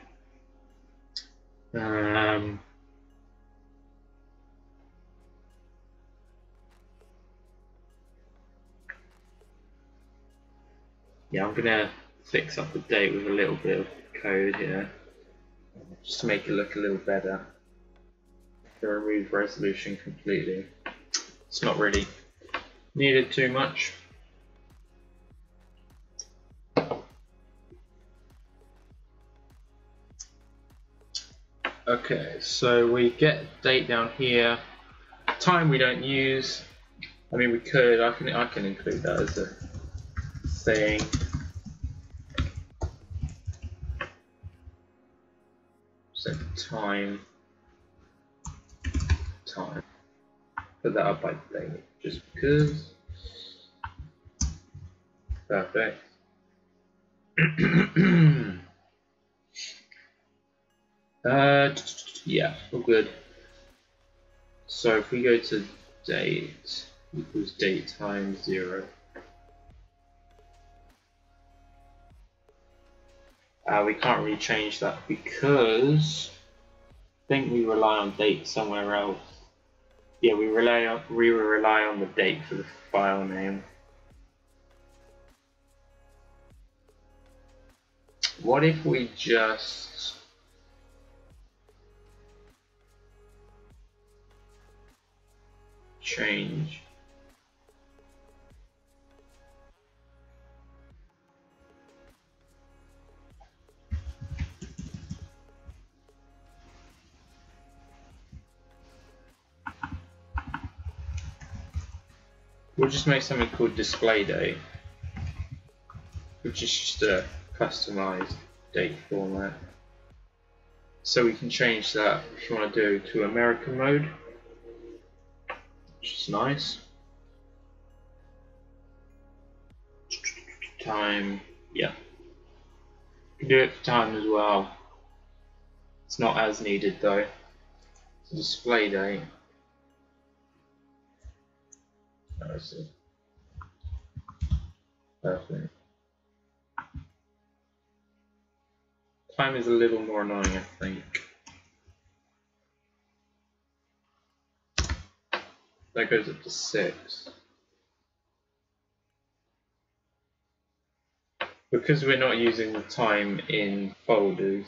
Yeah, I'm gonna fix up the date with a little bit of code here, just to make it look a little better. To remove resolution completely. It's not really needed too much. Okay, so we get date down here. Time we don't use. I mean, we could. I can include that as a thing. So time. Put that up by date, just because. Perfect. Yeah, all good. So if we go to date equals date times 0. We can't really change that because I think we rely on date somewhere else. Yeah, we rely on the date for the file name. What if we just change we'll just make something called display date, which is just a customized date format. So we can change that if you want to do to American mode, which is nice. Time, yeah. You can do it for time as well. It's not as needed though. It's a display date. Oh, I see. Perfect. Time is a little more annoying, I think. That goes up to 6. Because we're not using the time in folders,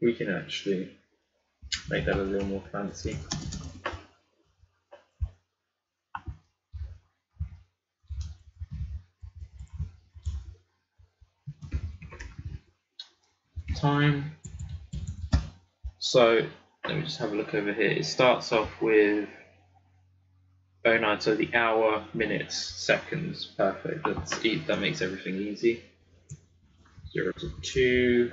we can actually make that a little more fancy. Time. So let me just have a look over here. It starts off with 09, so the hour, minutes, seconds. Perfect. That makes everything easy. 0 to 2.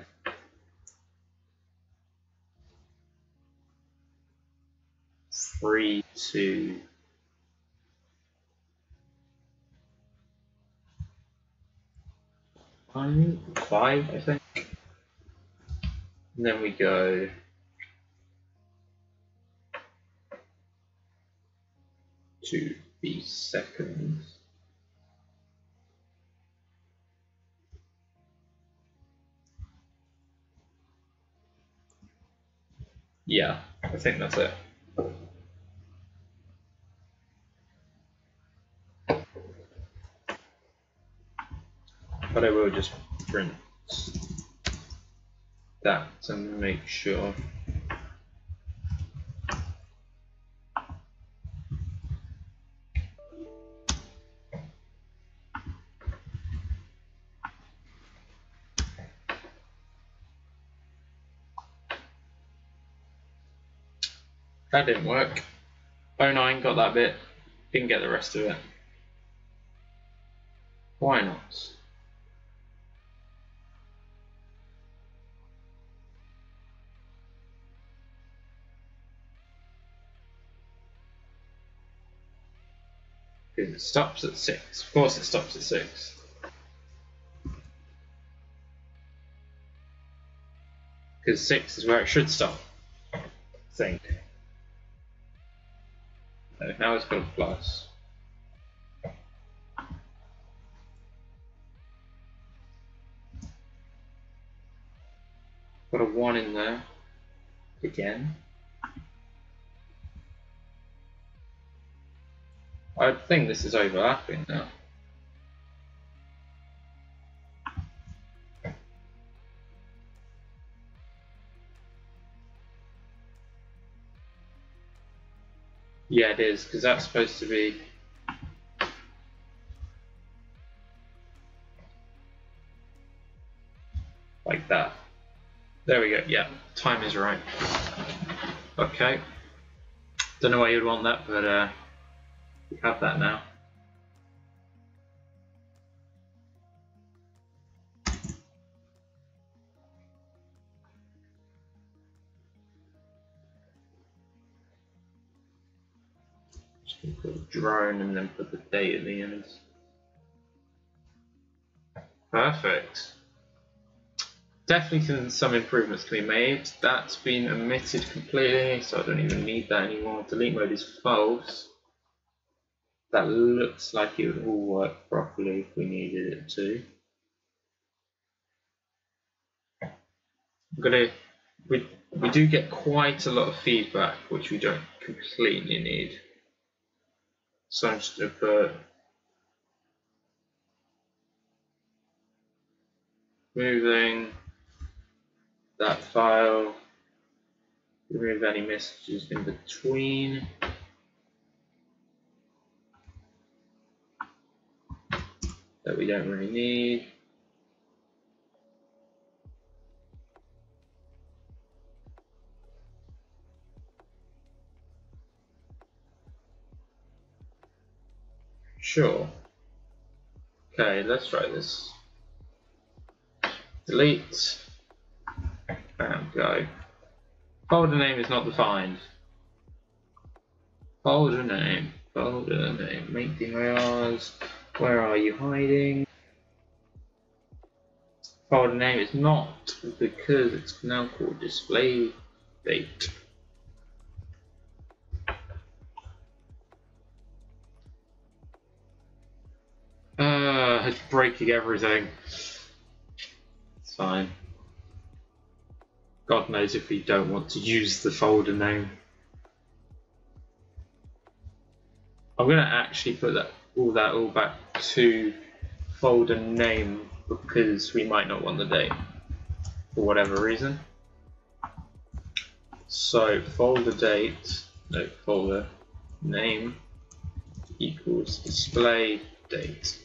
3 to 5, I think. And then we go to the seconds. Yeah, I think that's it. But I will just print that to make sure. That didn't work. 09 got that bit, didn't get the rest of it. Why not? Because it stops at 6. Of course it stops at 6. Because 6 is where it should stop, I think. So now it's got a plus. Got a 1 in there. Again. I think this is overlapping now. Yeah, it is, because that's supposed to be like that. There we go, yeah, time is right. Okay. Don't know why you'd want that, but we have that now. Just gonna put a drone and then put the date at the end. Perfect. Definitely think some improvements can be made. That's been omitted completely, so I don't even need that anymore. Delete mode is false. That looks like it would all work properly if we needed it to. We do get quite a lot of feedback, which we don't completely need. So I'm just going to put moving that file, remove any messages in between. That we don't really need. Sure. Okay, let's try this. Delete and go. Folder name is not defined. Folder name, making ARs. Where are you hiding? Folder name is not, because it's now called display date. It's breaking everything. It's fine. God knows if we don't want to use the folder name. I'm going to actually put that all back to folder name, because we might not want the date for whatever reason. So folder name equals display date.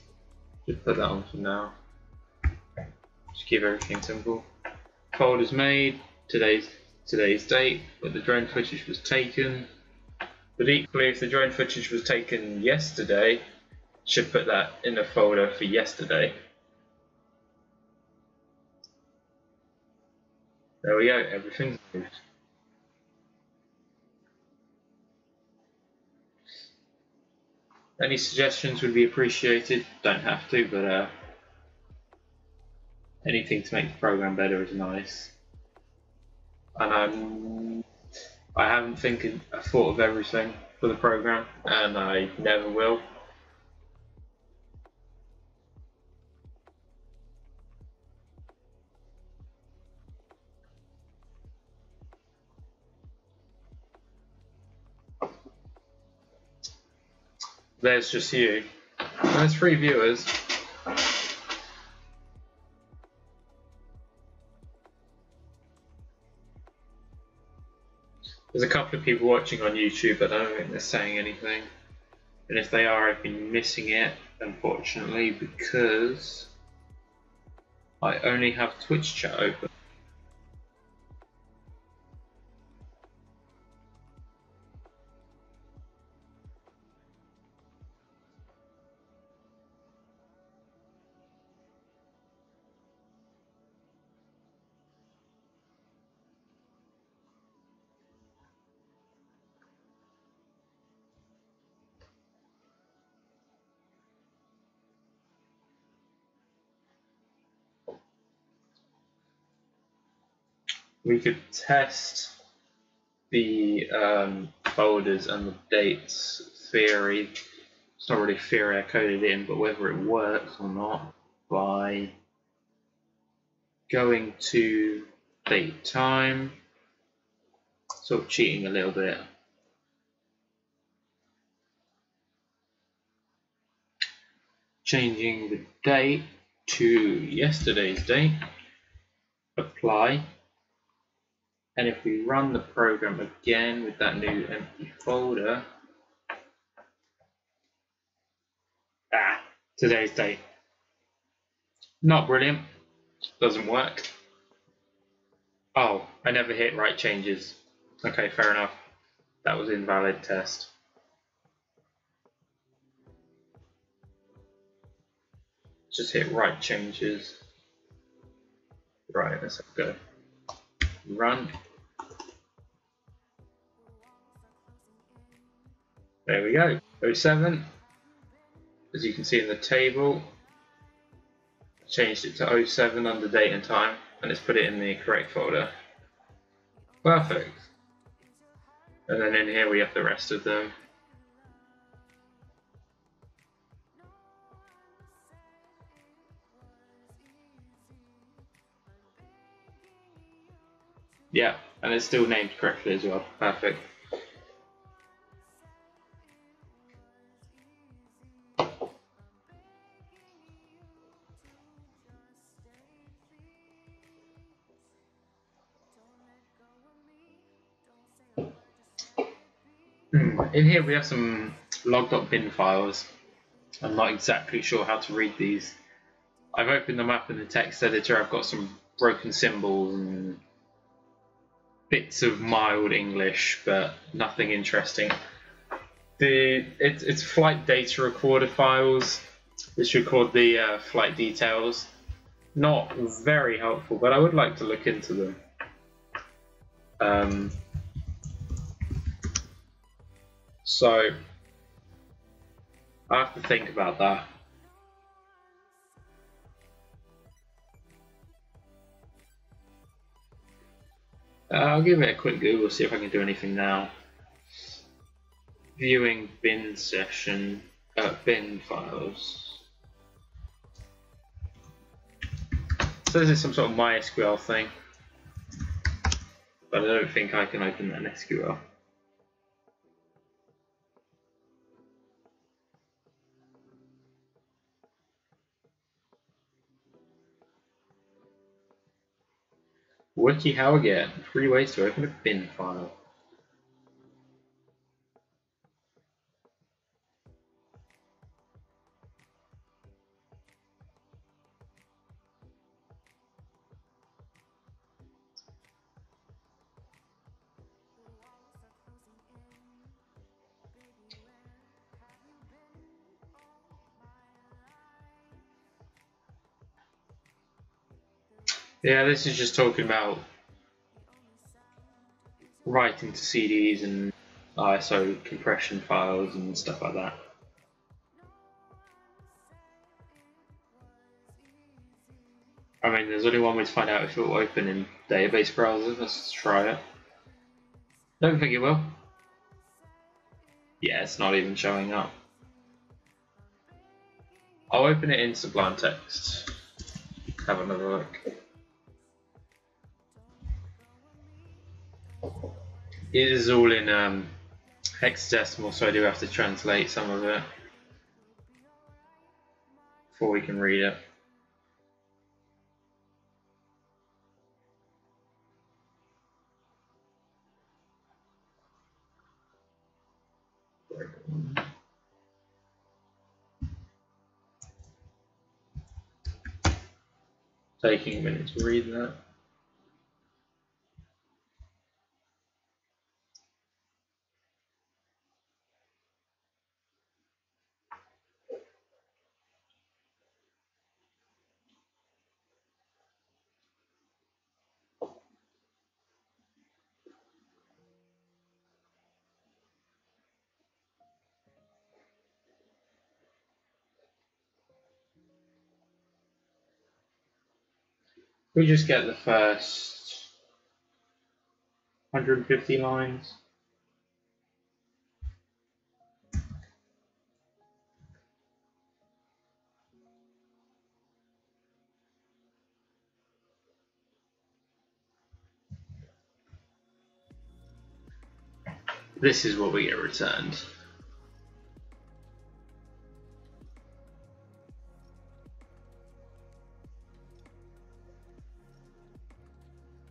Just put that on for now. Just keep everything simple. Folders made, today's date, where the drone footage was taken. But equally, if the drone footage was taken yesterday, should put that in a folder for yesterday. There we go, everything's moved. Any suggestions would be appreciated. Don't have to, but anything to make the program better is nice. And I haven't thought of everything for the program, and I never will. There's just you. There's 3 viewers. There's a couple of people watching on YouTube, but I don't think they're saying anything. And if they are, I've been missing it, unfortunately, because I only have Twitch chat open. We could test the folders and the dates theory. It's not really theory I coded in, but whether it works or not by going to date time, sort of cheating a little bit. Changing the date to yesterday's date, apply. And if we run the program again with that new empty folder, today's date. Not brilliant, doesn't work. Oh, I never hit write changes. Okay, fair enough. That was invalid test. Just hit write changes. Right, let's go. Run. There we go. 07. As you can see in the table, changed it to 07 under date and time, and it's put it in the correct folder. Perfect. And then in here we have the rest of them. Yeah, and it's still named correctly as well. Perfect. In here we have some log.bin files. I'm not exactly sure how to read these. I've opened them up in the text editor. I've got some broken symbols and bits of mild English, but nothing interesting. It's flight data recorder files, which record the flight details. Not very helpful, but I would like to look into them. So I have to think about that. I'll give it a quick Google, see if I can do anything now. Viewing bin session, bin files. So this is some sort of MySQL thing, but I don't think I can open that in SQL. WikiHow again, 3 ways to open a bin file. Yeah, this is just talking about writing to CDs and ISO compression files and stuff like that. I mean, there's only one way to find out if it will open in database browser. Let's try it. Don't think it will. Yeah, it's not even showing up. I'll open it in Sublime Text. Have another look. It is all in hexadecimal, so I do have to translate some of it before we can read it. Taking a minute to read that. We just get the first 150 lines. This is what we get returned.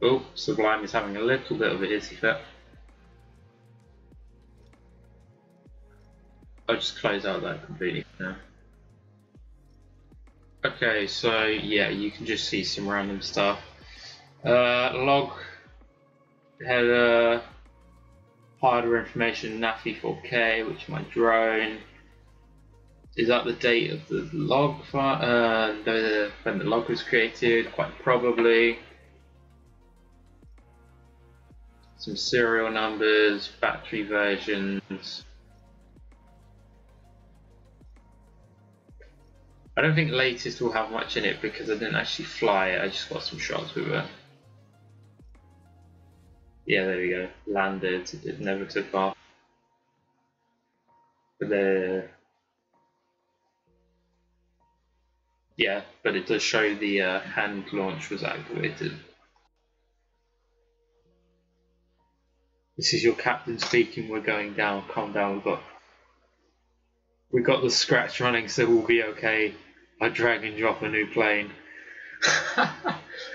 Oh, Sublime is having a little bit of a hissy fit. I'll just close out that completely now. Okay, so yeah, you can just see some random stuff. Log header, hardware information, NAFI 4K, which is my drone. Is that the date of the log when the log was created? Quite probably. Some serial numbers, battery versions. I don't think latest will have much in it because I didn't actually fly it, I just got some shots with it. Yeah, there we go. Landed, it never took off. But yeah, but it does show the hand launch was activated. This is your captain speaking, we're going down, calm down, we got the scratch running, so we'll be okay. I drag and drop a new plane.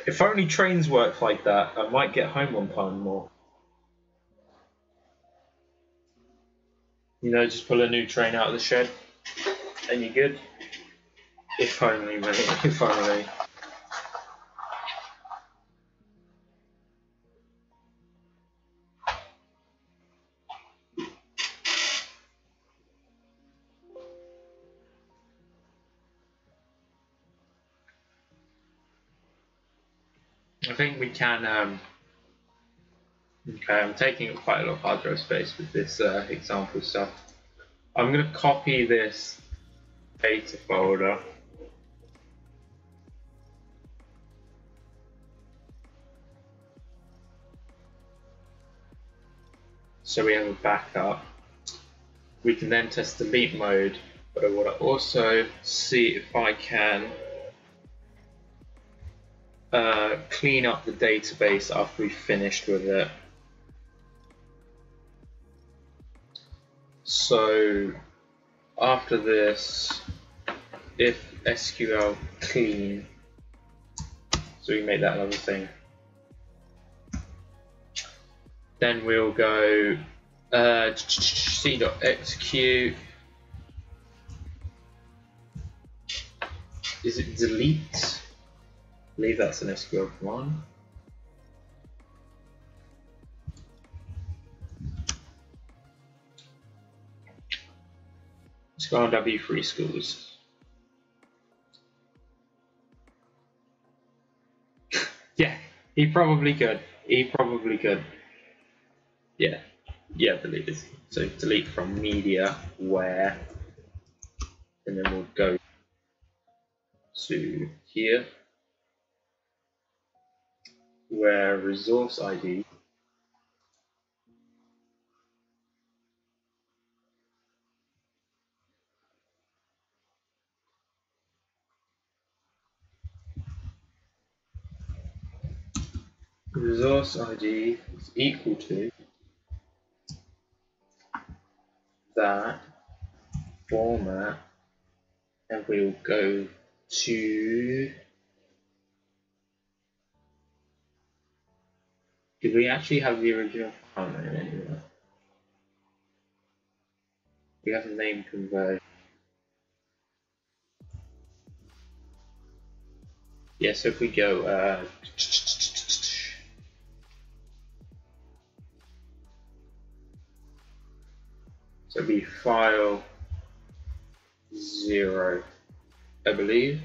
If only trains worked like that, I might get home on time more. You know, just pull a new train out of the shed and you're good. If only, mate, if only. I think we can, okay, I'm taking up quite a lot of hard drive space with this example stuff. I'm going to copy this data folder. So we have a backup. We can then test delete mode, but I want to also see if I can clean up the database after we've finished with it. So after this, if SQL clean, so we make that another thing, then we'll go c.execute. Is it delete? I believe that's an SQL command. Let's go on W3 schools. Yeah, he probably could. He probably could. Yeah, yeah, delete it. So delete from media where, and then we'll go to here. where resource ID is equal to that format, and we'll go to, did we actually have the original file name anywhere? We have a name conversion. Yeah, so if we go so it'll be file 0, I believe.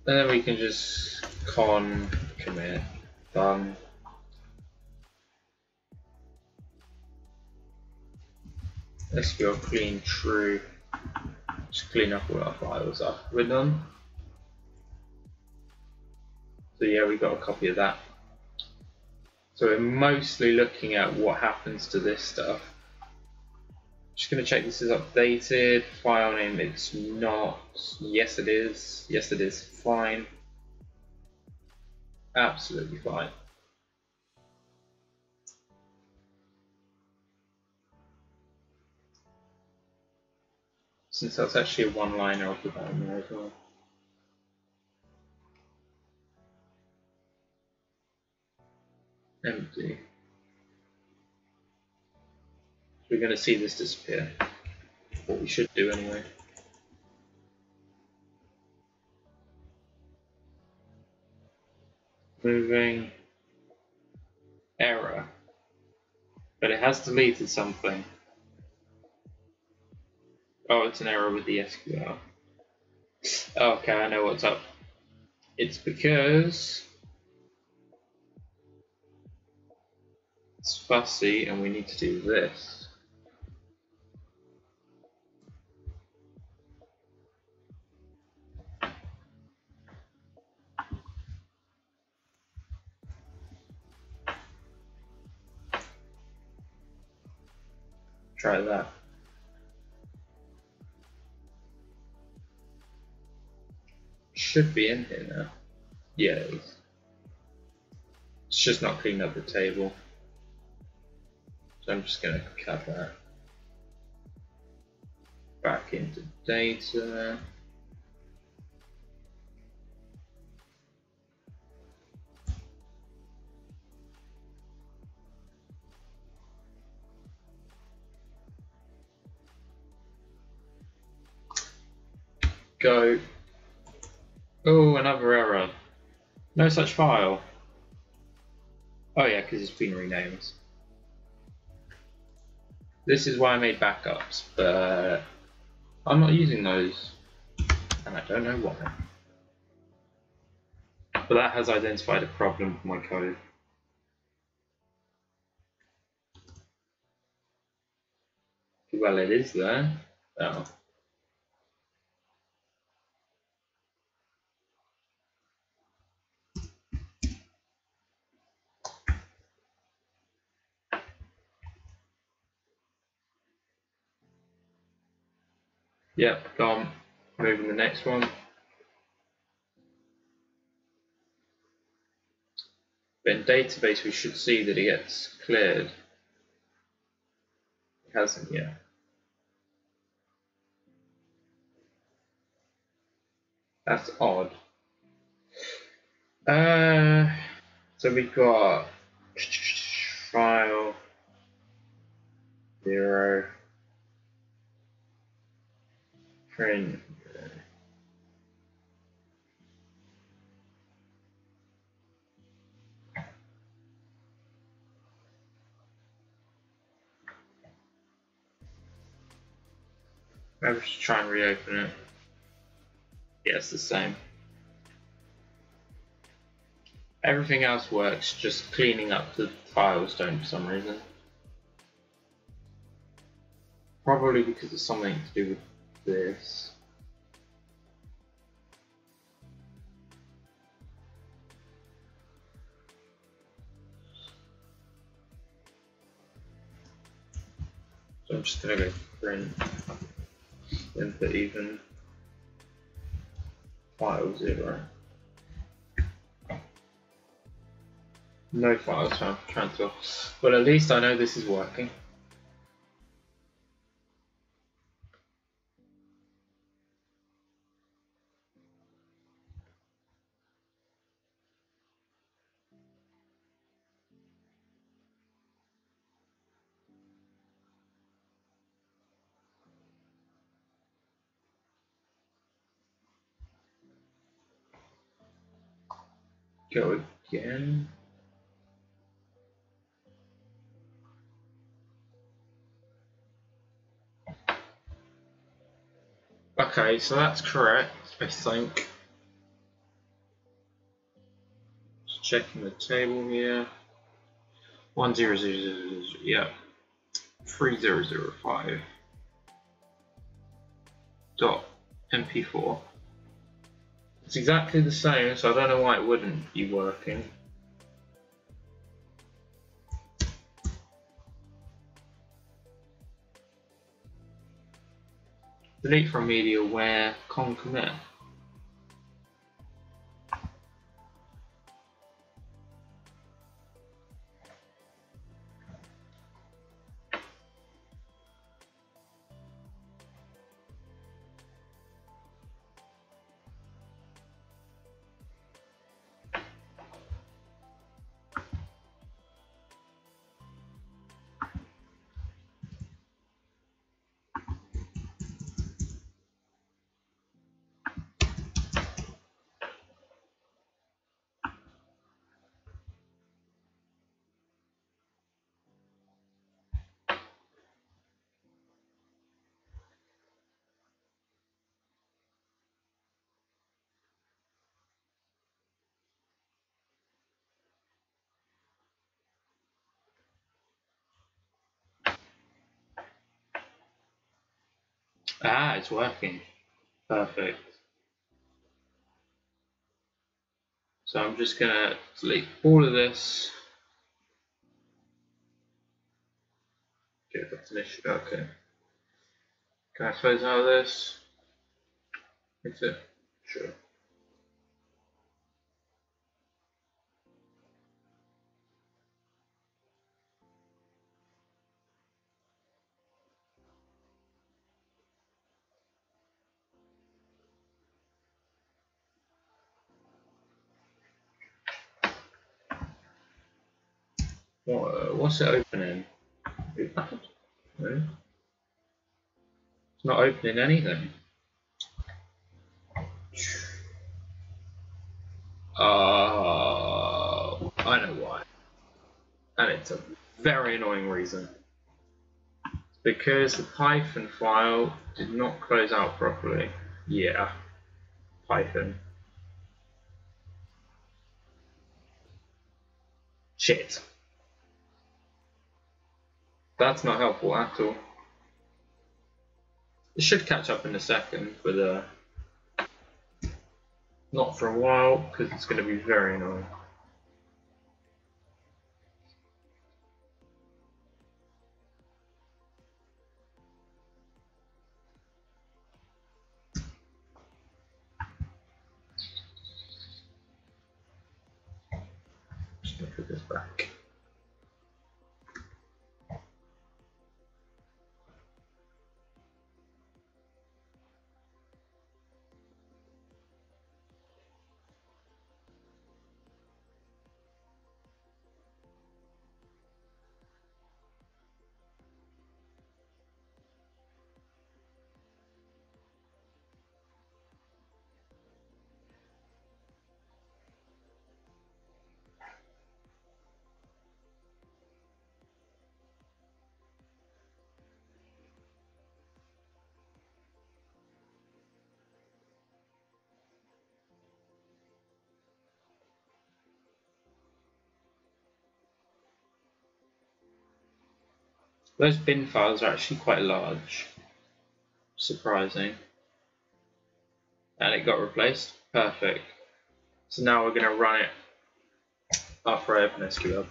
And then we can just commit done. SQL clean true. Just clean up all our files after we're done. So yeah, we got a copy of that. So we're mostly looking at what happens to this stuff. Just going to check this is updated. File name, it's not. Yes, it is. Yes, it is. Fine. Absolutely fine. Since that's actually a one-liner off the bat there as well. Empty. We're going to see this disappear. What we should do anyway. Moving. Error. But it has deleted something. Oh, it's an error with the SQL. Okay, I know what's up. It's because it's fussy and we need to do this. Try that. Should be in here now. Yeah, it is. It's just not cleaned up the table. So I'm just going to cut that back into data. Go. Oh, another error. No such file. Oh yeah, because it's been renamed. This is why I made backups, but I'm not using those, and I don't know why. But that has identified a problem with my code. Well, it is there. Oh. Yep, gone. Moving the next one. But in database, we should see that it gets cleared. It hasn't yet. That's odd. So we've got file 0 print. Maybe we should try and reopen it. Yeah, it's the same. Everything else works, just cleaning up the files don't for some reason. Probably because it's something to do with this. So I'm just going to go print input even file 0. No files found for transfer. Well, at least I know this is working. Go again. Okay, so that's correct, I think. Just checking the table here. 10000, yeah. 3005 dot mp4. It's exactly the same, so I don't know why it wouldn't be working. Delete from media where con commit. Ah, it's working. Perfect. So I'm just gonna delete all of this. Get a definition. Okay. Can I close out of this? That's it. Sure. What's it opening? No. It's not opening anything. Oh, I know why. And it's a very annoying reason. Because the Python file did not close out properly. Yeah, Python. Shit. That's not helpful at all. It should catch up in a second, but not for a while, because it's going to be very annoying. Just going to put this back. Those bin files are actually quite large. Surprising. And it got replaced. Perfect. So now we're going to run it after I open SQL.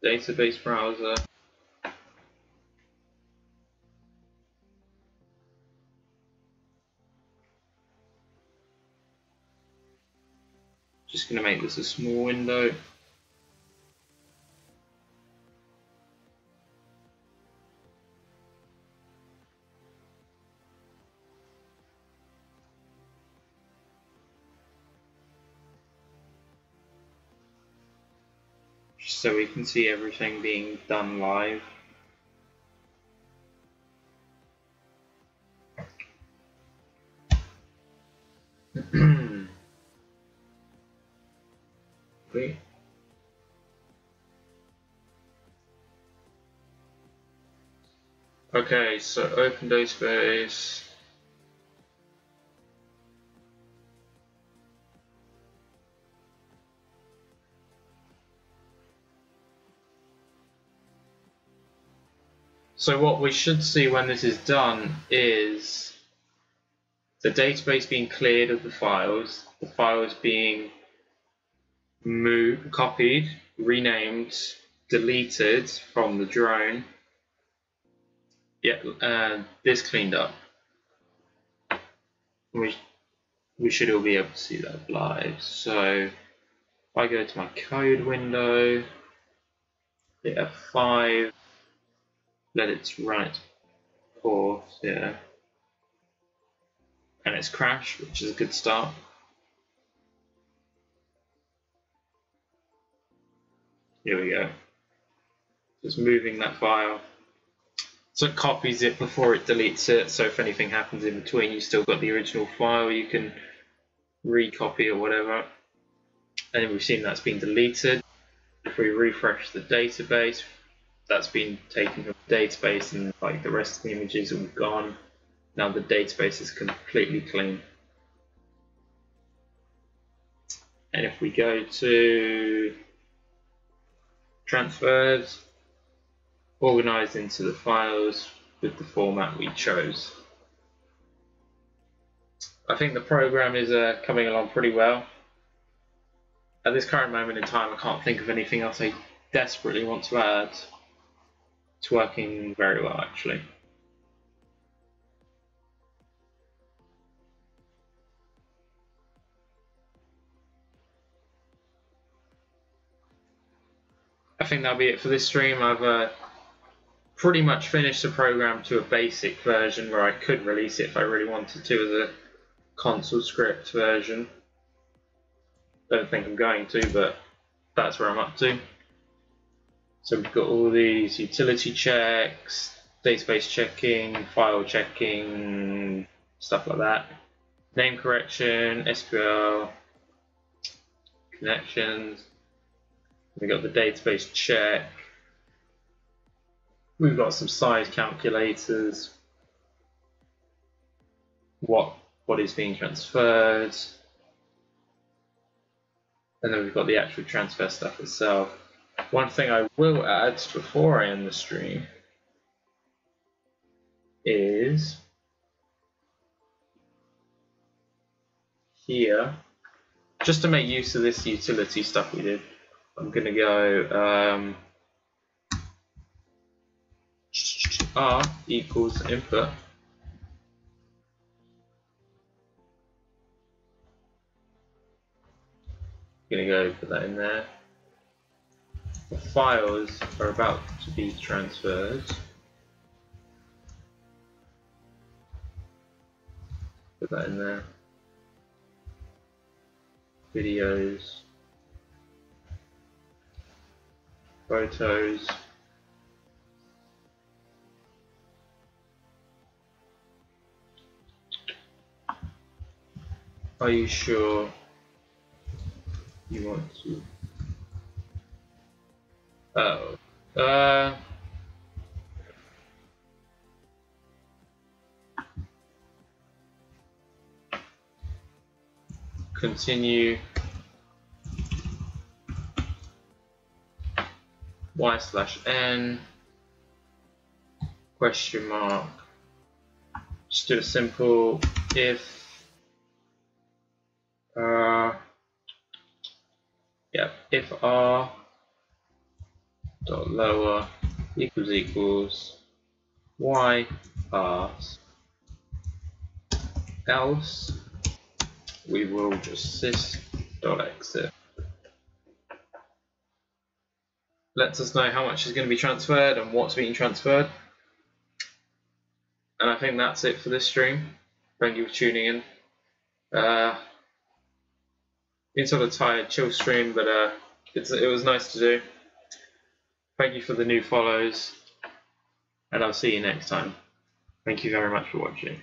Database browser. just going to make this a small window. Just so we can see everything being done live. Great. Okay, so open database. So what we should see when this is done is the database being cleared of the files being moved, copied, renamed, deleted from the drone. Yeah, this cleaned up. We should all be able to see that live. So if I go to my code window, hit F5, let it run its course here, and it's crashed, which is a good start. Here we go. Just moving that file. So it copies it before it deletes it, so if anything happens in between, you've still got the original file, you can recopy or whatever. And then we've seen that's been deleted. If we refresh the database, that's been taken from the database, and like the rest of the images are gone. Now the database is completely clean. And if we go to transfers, organized into the files with the format we chose. I think the program is coming along pretty well. At this current moment in time, I can't think of anything else I desperately want to add. It's working very well, actually. I think that'll be it for this stream. I've pretty much finished the program to a basic version where I could release it if I really wanted to as a console script version. Don't think I'm going to, but that's where I'm up to. So we've got all these utility checks, database checking, file checking, stuff like that. Name correction, SQL, connections. We've got the database check. We've got some size calculators. What is being transferred. And then we've got the actual transfer stuff itself. One thing I will add before I end the stream is here, just to make use of this utility stuff we did, I'm going to go R equals input. I'm going to go put that in there. The files are about to be transferred. Put that in there. Videos. Photos. Are you sure you want to? Continue y/n question mark. Just do a simple if if r dot lower equals y pass, else we will just sys dot exit. lets us know how much is going to be transferred and what's being transferred. And I think that's it for this stream. Thank you for tuning in. It's sort of tired, chill stream, but it was nice to do. Thank you for the new follows, and I'll see you next time. Thank you very much for watching.